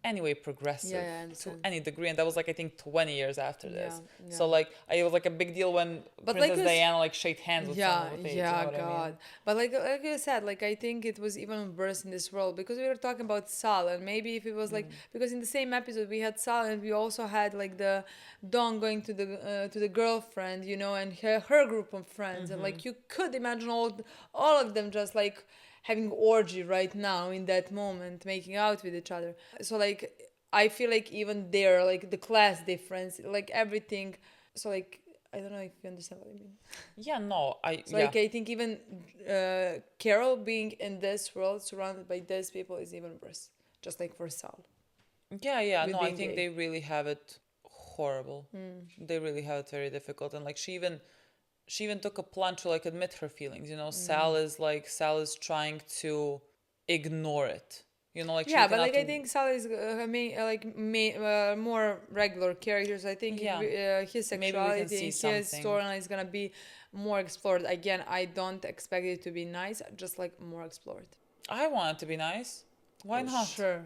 anyway progressive Yeah, I to understand. any degree, and that was like I think 20 years after this. Yeah. So like it was like a big deal when But like Princess you s- Diana like shake hands with someone with AIDS, you know what I God. mean? But like you said, like I think it was even worse in this world because we were talking about Sal, and maybe if it was like because in the same episode we had Sal, and we also had like the Dawn going to the girlfriend, you know, and her group of friends, and like you could imagine all of them just like having orgy right now in that moment, making out with each other. So like I feel like even there, like the class difference, like everything. So like I don't know if you understand what I mean. Yeah, no, So like I think even Carol being in this world surrounded by these people is even worse. Just like for Sal. Yeah, with no, I being think gay. they really have it horrible. They really have it very difficult, and like she even took a plunge to like admit her feelings. You know, Sal is trying to ignore it. You know, like she Yeah, but cannot. like I think Sally is more regular characters. I think Yeah. his Maybe we can sexuality, see his something. storyline is gonna be more explored. Again, I don't expect it to be nice, just like more explored. I want it to be nice. Why not? Sure.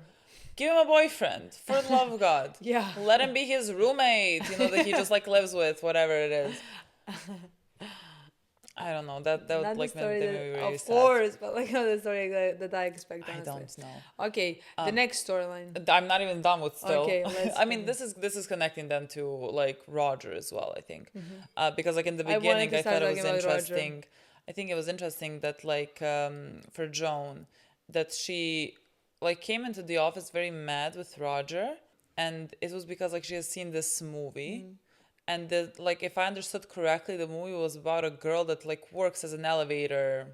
Give him a boyfriend, for the love of God. Yeah. Let him be his roommate, you know, that he just like lives with, whatever it is. I don't know. That Not would the like story make that, me really of sad. course, but like not the story that I expect. I Honestly. don't know. Okay, the next storyline. I'm not even done with still. Okay, let's I mean, this is connecting them to like Roger as well. I think, because like in the I wanted beginning, to I start thought it was talking about Roger. interesting. I think it was interesting that like for Joan, that she like came into the office very mad with Roger, and it was because like she has seen this movie. And like if I understood correctly, the movie was about a girl that like works as an elevator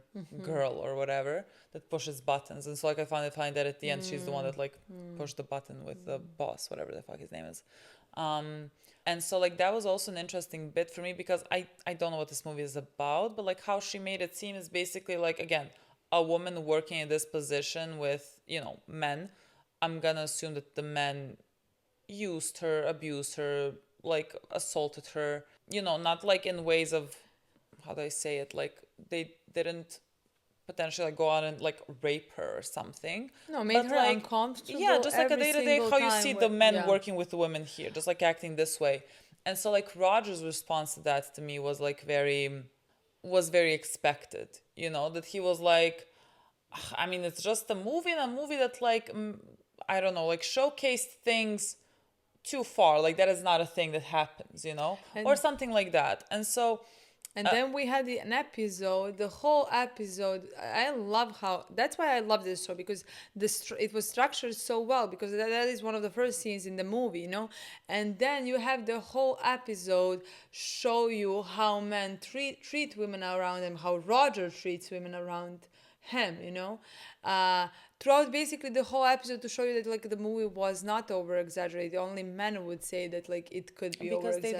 girl or whatever that pushes buttons. And so like I find that at the end she's the one that like pushed the button with the boss, whatever the fuck his name is. And so like that was also an interesting bit for me because I don't know what this movie is about, but like how she made it seem is basically like, again, a woman working in this position with, you know, men. I'm gonna assume that the men used her, abused her, like assaulted her, you know, not like in ways of, how do I say it, like they didn't potentially like go out and like rape her or something. No, made but her like, uncomfortable. yeah, just like a every day-to-day single how you time see with- the men yeah. working with the women here, just like acting this way. And so like Roger's response to that to me was like very expected, you know, that he was like, I mean, it's just a movie that like I don't know, like showcased things too far, like that is not a thing that happens, you know, or something like that. And so and then we had an episode, the whole episode. I love how, that's why I love this show, because it was structured so well, because that is one of the first scenes in the movie, you know. And then you have the whole episode show you how men treat women around them, how Roger treats women around him, you know, throughout basically the whole episode, to show you that like the movie was not over exaggerated. Only men would say that like it could be over because they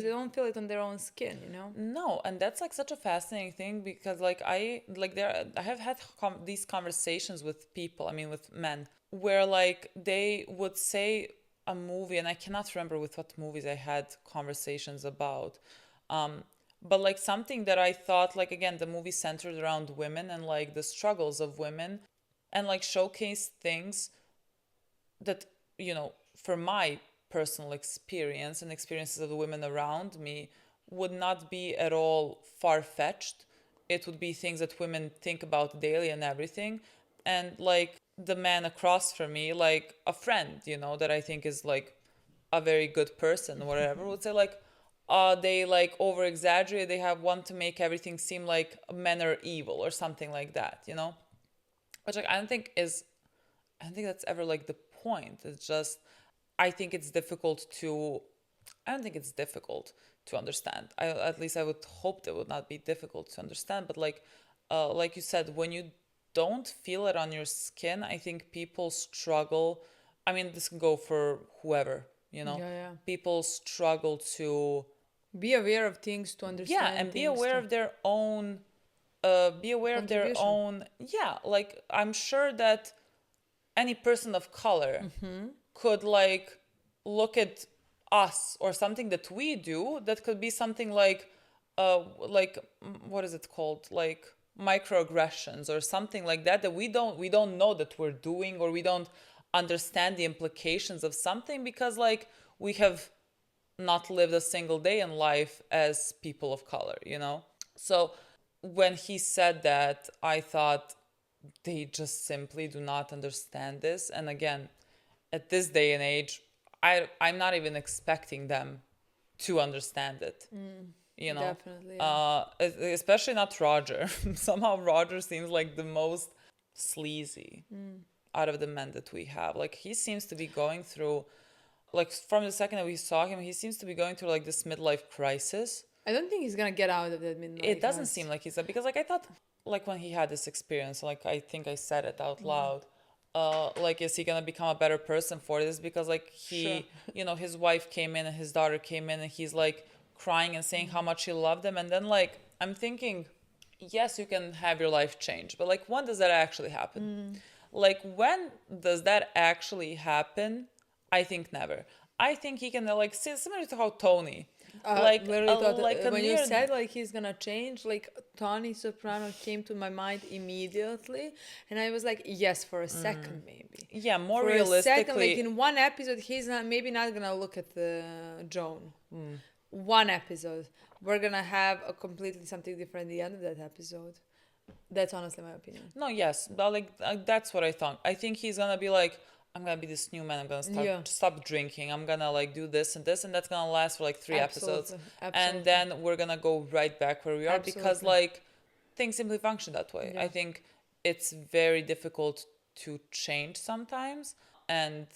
don't feel it on their own skin, you know. No, and that's like such a fascinating thing, because like I have had these conversations with people, I mean with men, where like they would say a movie, and I cannot remember with what movies I had conversations about, but like something that I thought, like again, the movie centered around women and like the struggles of women, and like showcase things that, you know, for my personal experience and experiences of the women around me, would not be at all far-fetched. It would be things that women think about daily and everything. And like the man across from me, like a friend, you know, that I think is like a very good person or whatever, would say like, they like over exaggerate, they want to make everything seem like men are evil or something like that, you know, which like I don't think that's ever like the point. It's just, I think it's difficult to understand. At least I would hope that would not be difficult to understand, but like you said, when you don't feel it on your skin, I think people struggle. I mean, this can go for whoever, you know. Yeah. People struggle to be aware of things, to understand. Yeah, and be aware of their own yeah, like I'm sure that any person of color could like look at us or something that we do that could be something like what is it called, like microaggressions or something like that we don't know that we're doing, or we don't understand the implications of something, because like we have not lived a single day in life as people of color, you know. So when he said that, I thought they just simply do not understand this. And again, at this day and age, I'm not even expecting them to understand it. You know, definitely, yeah. Especially not Roger. Somehow Roger seems like the most sleazy out of the men that we have. Like he seems to be going through, like from the second that we saw him, he seems to be going through like this midlife crisis. I don't think he's gonna get out of that midlife. It doesn't seem like he's that, because like I thought, like when he had this experience, like I think I said it out loud, like is he gonna become a better person for this? Because like he, you know, his wife came in and his daughter came in, and he's like crying and saying how much he loved them. And then like, I'm thinking, yes, you can have your life change, but like, when does that actually happen? Like, when does that actually happen? I think never. I think he can like, similar to how Tony, Literally thought like a when you near, said like he's gonna change, like Tony Soprano came to my mind immediately, and I was like, yes, for a second maybe. yeah, more For a second, like realistically, in one episode, he's not maybe not gonna look at the Joan. One episode, we're gonna have a completely something different at the end of that episode. That's honestly my opinion. no, yes, but like that's what I thought. I think he's gonna be like, I'm gonna be this new man. I'm gonna stop drinking. I'm gonna like do this, and that's gonna last for like 3 episodes, and then we're gonna go right back where we are because like things simply function that way. I think it's very difficult to change sometimes, and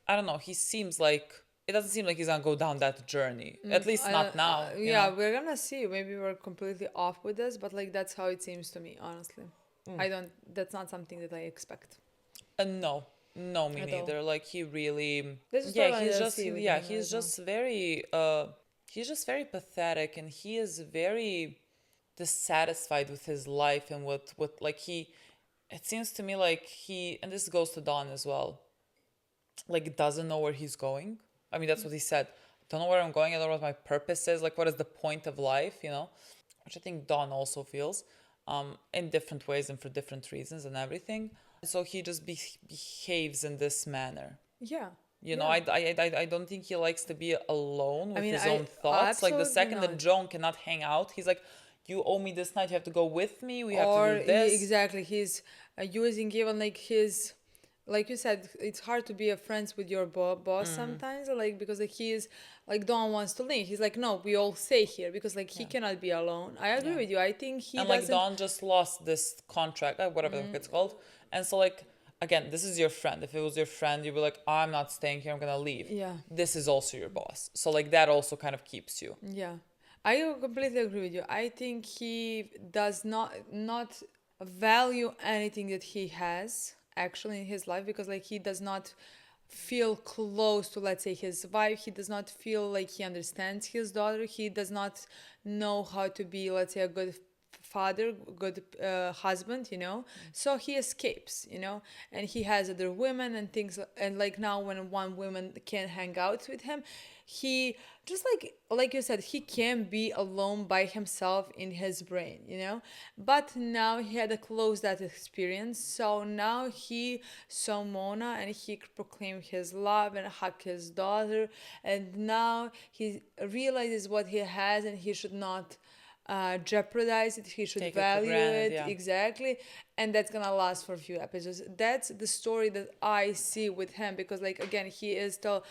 I don't know. He seems like it doesn't seem like he's gonna go down that journey. At least not now. You know? We're gonna see. Maybe we're completely off with this, but like that's how it seems to me. Honestly, I don't. That's not something that I expect. No, me neither. Like he really, This is he's just very, he's just very pathetic, and he is very dissatisfied with his life and what like he. It seems to me like he, and this goes to Dawn as well. Like doesn't know where he's going. I mean, that's what he said. Don't know where I'm going. I don't know what my purpose is. Like, what is the point of life? You know, which I think Dawn also feels, in different ways and for different reasons and everything. So he just behaves in this manner. Yeah. You know, I don't think he likes to be alone with his own thoughts. Like the second that not. Joan cannot hang out, he's like, you owe me this night. You have to go with me. We have Or to do this. Exactly. He's using even like his, like you said, it's hard to be a friends with your boss sometimes. Like because like he is like Don wants to leave. He's like, no, we all stay here because like he cannot be alone. I agree with you. I think he and doesn't. Like Don just lost this contract, whatever it's called, and so like. Again, this is your friend. If it was your friend, you'd be like, I'm not staying here, I'm gonna leave. Yeah. This is also your boss. So like that also kind of keeps you. Yeah. I completely agree with you. I think he does not value anything that he has actually in his life because like he does not feel close to, let's say, his wife. He does not feel like he understands his daughter. He does not know how to be, let's say, a good father, good husband, you know. So he escapes, you know, and he has other women and things. And like now when one woman can't hang out with him, he just like you said, he can be alone by himself in his brain, you know. But now he had a close that experience, so now he saw Mona and he proclaimed his love and hugged his daughter, and now he realizes what he has and he should not jeopardize it. He should value it, exactly, and that's gonna last for a few episodes. That's the story that I see with him because like again he is still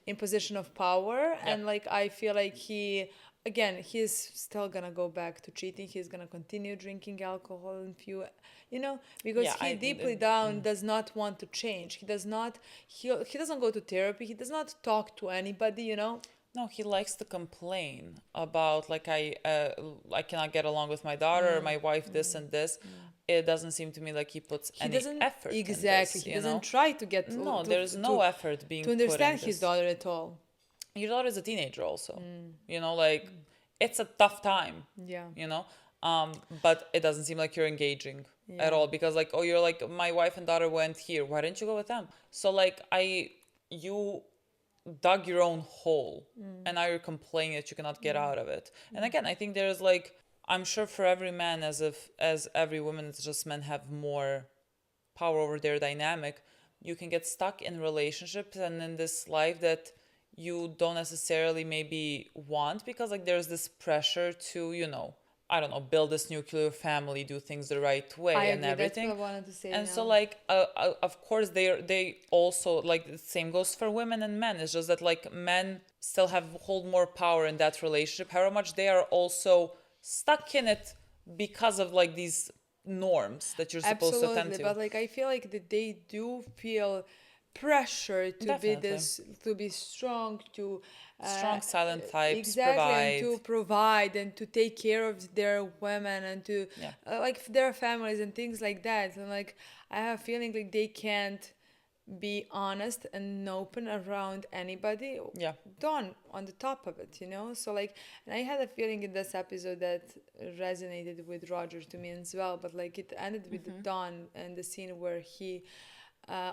in position of power, and like I feel like he's still gonna go back to cheating. He's gonna continue drinking alcohol and few, you know, because he deeply down does not want to change. He doesn't go to therapy. He does not talk to anybody, you know. No, he likes to complain about like I cannot get along with my daughter, my wife, this and this. It doesn't seem to me like he puts any effort. Exactly, in this, he doesn't try to get. No, there's no effort being to understand put in his daughter at all. Your daughter is a teenager, also. You know, like it's a tough time. Yeah. You know, but it doesn't seem like you're engaging at all because like you're like my wife and daughter went here. Why didn't you go with them? So like you dug your own hole and now you're complaining that you cannot get out of it. And again, I think there's like, I'm sure for every man as every woman, it's just men have more power over their dynamic. You can get stuck in relationships and in this life that you don't necessarily maybe want because like there's this pressure to, you know, I don't know, build this nuclear family, do things the right way and everything. That's what I wanted to say. And so like, of course, they also like the same goes for women and men. It's just that like men still hold more power in that relationship. However much they are also stuck in it because of like these norms that you're supposed to attend to. But like I feel like that they do feel pressure to be strong, to strong silent types, exactly, and to provide and to take care of their women and to like their families and things like that. And like I have a feeling like they can't be honest and open around anybody. Yeah. Dawn on the top of it, you know? So like, and I had a feeling in this episode that resonated with Roger to me as well, but like it ended with Dawn and the scene where he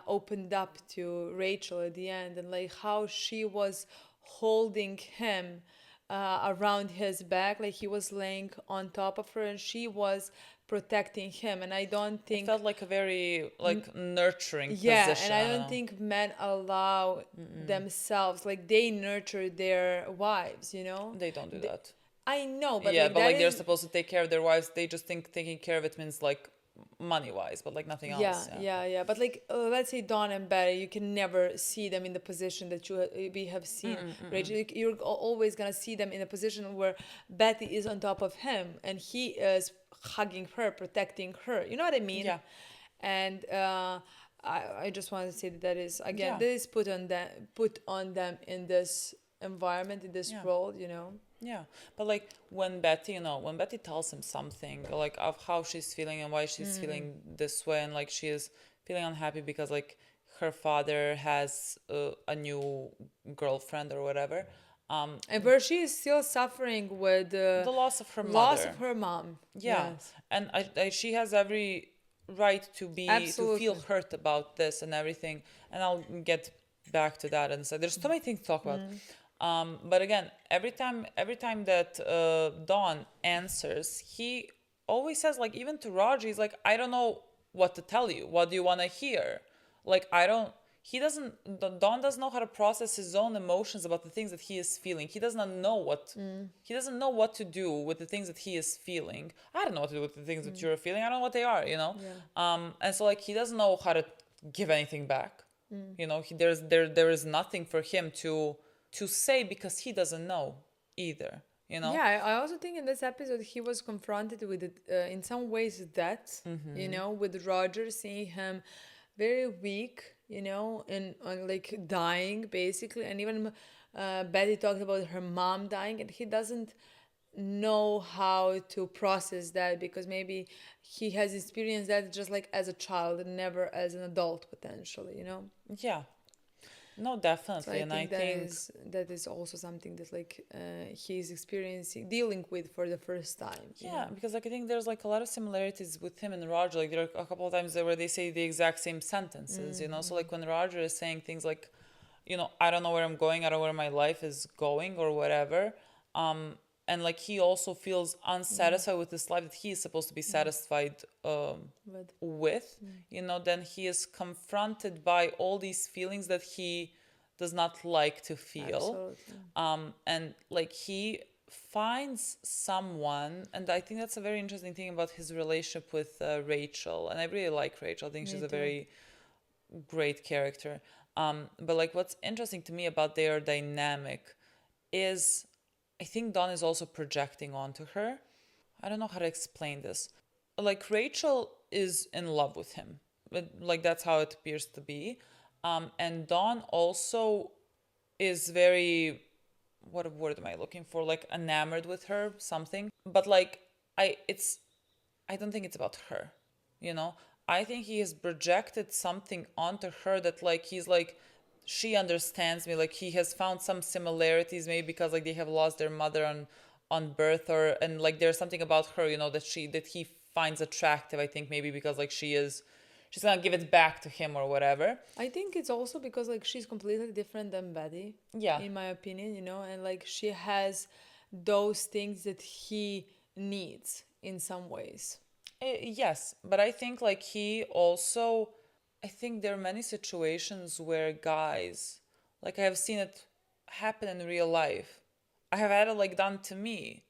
opened up to Rachel at the end, and like how she was holding him around his back, like he was laying on top of her and she was protecting him. And I don't think It felt like a very like nurturing yeah, position. and I don't think men allow themselves, like they nurture their wives, you know? they don't do that. I know, but Yeah, like but that like they're is supposed to take care of their wives. They just think taking care of it means like money wise, but like nothing else. yeah. But like, let's say Dawn and Betty, you can never see them in the position that we have seen Rachel. You're always gonna see them in a position where Betty is on top of him and he is hugging her, protecting her. You know what I mean? Yeah. And I just want to say that is again Yeah. that is put on them in this environment, in this role. You know. Yeah, but like when Betty, when Betty tells him something like of how she's feeling and why she's feeling this way, and like she is feeling unhappy because like her father has a new girlfriend or whatever, And where she is still suffering with the loss of her loss mother. of her mom. Yeah, Yes. and she has every right to be to feel hurt about this and everything, and I'll get back to that. And so there's so many things to talk about. But again, every time that Dawn answers, he always says, like, even to Roger, he's like, I don't know what to tell you. What do you want to hear? Like, Dawn doesn't know how to process his own emotions about the things that he is feeling. He does not know he doesn't know what to do with the things that he is feeling. I don't know what to do with the things that you're feeling. I don't know what they are, you know? Yeah. And so, like, he doesn't know how to give anything back. You know, there is nothing for him to say because he doesn't know either, you know? Yeah, I also think in this episode he was confronted with it, in some ways death, you know, with Roger seeing him very weak, you know, and like dying basically. And even Betty talked about her mom dying, and he doesn't know how to process that because maybe he has experienced that just like as a child and never as an adult potentially, you know? Yeah. No, So definitely. I think that is also something that like he's experiencing, dealing with for the first time. you Yeah, know? because like I think there's like a lot of similarities with him and Roger. Like there are a couple of times there where they say the exact same sentences, you know. So like when Roger is saying things like, you know, I don't know where I'm going, I don't know where my life is going or whatever. And like he also feels unsatisfied with this life that he is supposed to be satisfied with, you know, then he is confronted by all these feelings that he does not like to feel. Absolutely. And like he finds someone, and I think that's a very interesting thing about his relationship with Rachel. And I really like Rachel. I think she's a very great character. But like what's interesting to me about their dynamic is I think Dawn is also projecting onto her. I don't know how to explain this. Like Rachel is in love with him. Like that's how it appears to be. And Dawn also is very, what word am I looking for? Like enamored with her, something. But like I don't think it's about her, you know? I think he has projected something onto her that like he's like, she understands me, like he has found some similarities maybe because like they have lost their mother on birth, or and like there's something about her, you know, that he finds attractive. I think maybe because like she's gonna give it back to him or whatever. I think it's also because like she's completely different than Betty. Yeah. In my opinion, you know, and like she has those things that he needs in some ways. Yes, but I think like he also, I think there are many situations where guys, like I have seen it happen in real life. I have had it like done to me,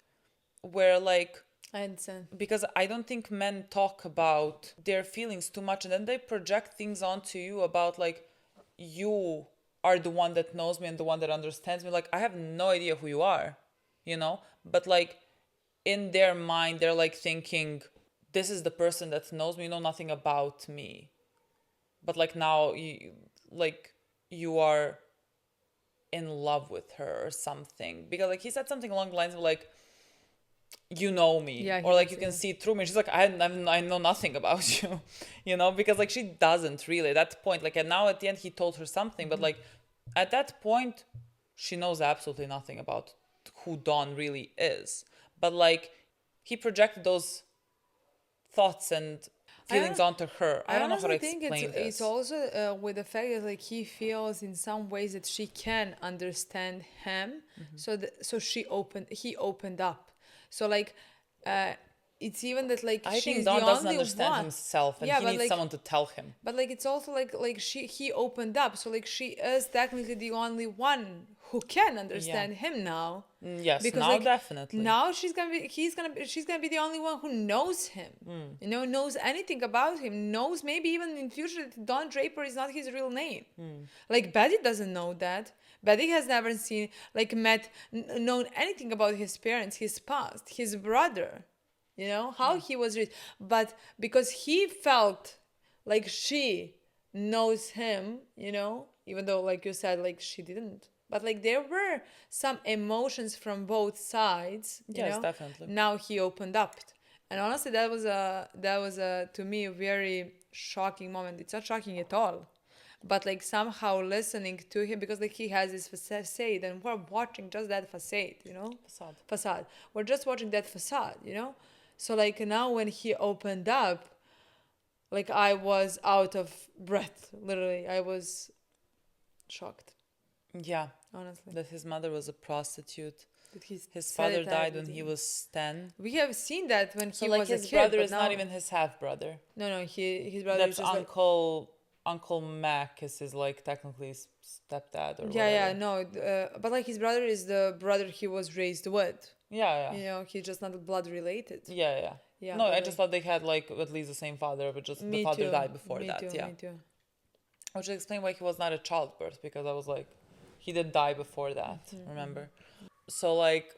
where like, I understand. because I don't think men talk about their feelings too much, and then they project things onto you about like, you are the one that knows me and the one that understands me. Like I have no idea who you are, you know? But like in their mind, they're like thinking, this is the person that knows me, you know nothing about me. But like now you are in love with her or something. Because like he said something along the lines of like, you know me, Yeah, he or like does, you can yeah. see through me. She's like, I know nothing about you, you know, because like she doesn't really at that point. Like, and now at the end he told her something, but like at that point she knows absolutely nothing about who Dawn really is. But like he projected those thoughts and feelings onto her. I don't know how to honestly think explain this. it's also with the fact that like he feels in some ways that she can understand him, so he opened up. So like, it's even that like I she's think the Don doesn't only understand one. himself, and Yeah, he but needs like, someone to tell him. but like it's also like he opened up, so like she is technically the only one who can understand him now. Yes, Because now like definitely. now she's gonna be the only one who knows him. You know, knows anything about him, knows maybe even in future that Don Draper is not his real name. Like Betty doesn't know that. Betty has never seen, like, known anything about his parents, his past, his brother, you know, how he was raised. But because he felt like she knows him, you know, even though, like you said, like she didn't. But like there were some emotions from both sides, you Yes, know. definitely. Now he opened up, and honestly, that was a to me a very shocking moment. It's not shocking at all, but like somehow listening to him, because like he has this facade, and we're watching just that facade, you know. Facade. We're just watching that facade, you know. So like now when he opened up, like I was out of breath. Literally, I was shocked. Yeah, Honestly, that his mother was a prostitute. that His said father it died when everything. he was 10. We have seen that when So he like was his a kid, brother but is now, not even his half brother. no, his brother That's is just like, Uncle Mac is his like technically stepdad or yeah, whatever. no, but like his brother is the brother he was raised with. Yeah. You know, he's just not blood related. Yeah. Yeah, No, but I like, just thought they had like at least the same father, but just the me father too. died before Me that. too. Yeah. Me too. Which explains why he was not a childbirth, because I was like, he did die before that. Remember? So like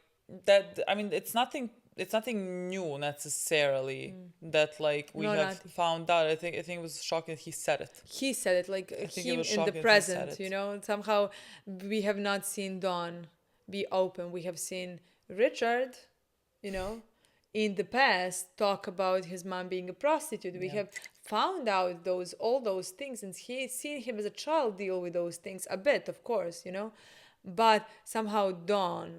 that. I mean, it's nothing. It's nothing new necessarily that like we No, have nothing. found out. I think it was shocking that he said it. He said it, like think it him was in the shocking that he said present, it. you know. Somehow we have not seen Dawn be open. We have seen Richard, you know, in the past talk about his mom being a prostitute. We have found out all those things, and he's seen him as a child deal with those things a bit, of course, you know. But somehow Dawn,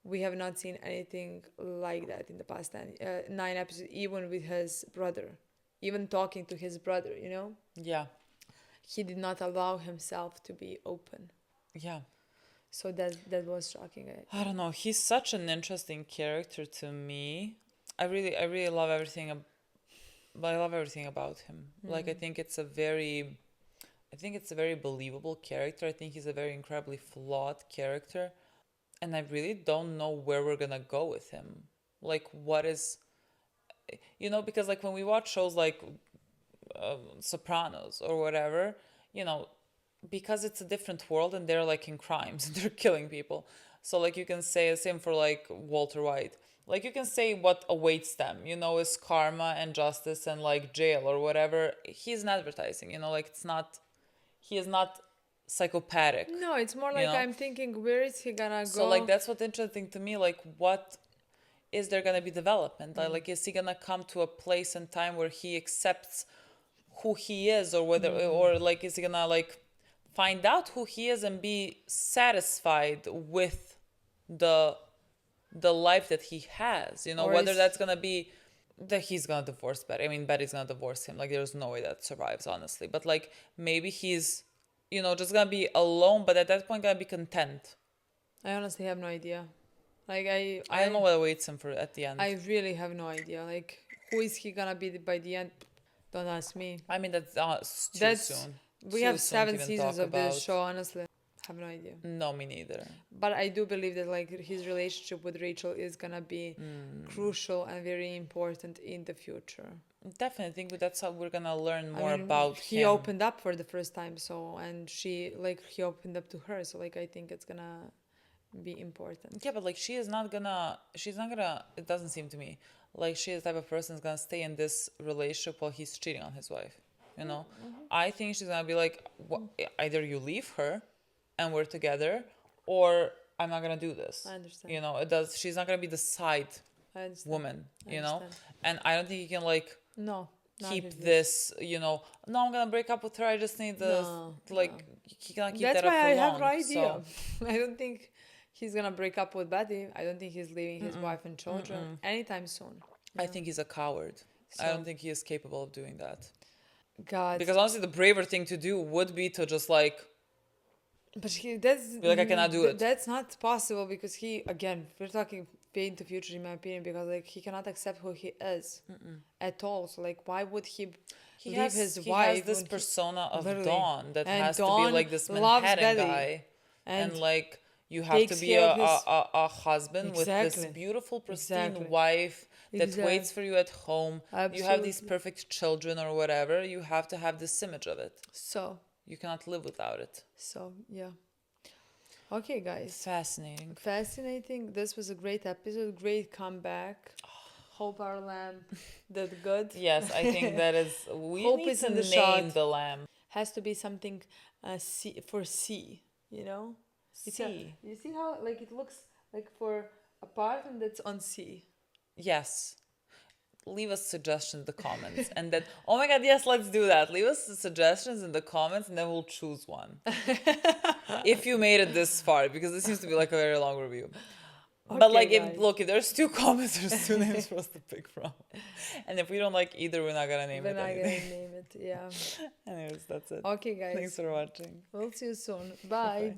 we have not seen anything like that in the past 9 episodes, even with his brother, even talking to his brother, you know. Yeah. He did not allow himself to be open. Yeah. So that was shocking. I don't know. He's such an interesting character to me. I really love everything. I love everything about him. Like I think it's a very believable character. I think he's a very incredibly flawed character, and I really don't know where we're gonna go with him. Like what is, you know, because like when we watch shows like Sopranos or whatever, you know, because it's a different world and they're like in crimes and they're killing people. So like you can say the same for like Walter White. Like you can say what awaits them, you know, is karma and justice and like jail or whatever. He's in advertising, you know, like he is not psychopathic. No, it's more like I'm thinking, where is he gonna go? So like that's what's interesting to me. Like what is there gonna be development? Like is he gonna come to a place and time where he accepts who he is, or whether or like is he gonna like find out who he is and be satisfied with the life that he has, you know, Or whether is- that's gonna be that he's gonna divorce Betty. I mean, Betty's gonna divorce him. Like there's no way that survives, honestly. But like maybe he's, you know, just gonna be alone, but at that point gonna be content. I honestly have no idea. Like I don't know what awaits him for at the end. I really have no idea. Like who is he gonna be by the end? Don't ask me. I mean that's too That's soon. we Too have soon to 7 even seasons talk of this about. show. Honestly, have no idea. No, me neither. But I do believe that like his relationship with Rachel is gonna be crucial and very important in the future. Definitely, I think that's how we're gonna learn more I mean, about he him. opened up for the first time, so, and he opened up to her, so like I think it's gonna be important. Yeah, but like she's not gonna, it doesn't seem to me like she is the type of person who's gonna stay in this relationship while he's cheating on his wife, you know. I think she's gonna be like, either you leave her and we're together, or I'm not gonna do this. I understand. You know, she's not gonna be the side I understand. woman, I you know? understand. And I don't think he can like No. not keep with this, you know, no, I'm gonna break up with her. I just need the No, like he cannot keep That's that up why for I long. have no idea. So I don't think he's gonna break up with Betty. I don't think he's leaving his wife and children anytime soon. I think he's a coward. I So- don't think he is capable of doing that. God, Because honestly, the braver thing to do would be to just like but that's be like, I cannot do it. That's not possible because he again, we're talking pain to future in my opinion because like he cannot accept who he is at all. So like, why would he leave his he wife? has this when he- persona of literally. Dawn that And has to Dawn be like this loves Manhattan Betty. guy, and And like you have to takes be care of his- a husband with this Exactly. beautiful, pristine Exactly. wife that Exactly. waits for you at home. You have these Absolutely. perfect children or whatever. You have to have this image of it. So You cannot live without it. yeah. Okay, guys. Fascinating. Fascinating. This was a great episode. Great comeback. Hope our lamb did good. Yes, I think that is. We Hope need is to in the name shot. the lamb. Has to be something C for C. You know. C. You see how like it looks like for a part and that's on C. Yes. Leave us suggestions in the comments, and then oh my god, yes, let's do that. Leave us the suggestions in the comments, and then we'll choose one. If you made it this far, because this seems to be like a very long review. But Okay, like, guys. if there's 2 comments, there's 2 names for us to pick from, and if we don't like either, we're not gonna name We're it not anything. gonna name it. Yeah. Anyways, that's it. Okay, guys. Thanks for watching. We'll see you soon. Bye.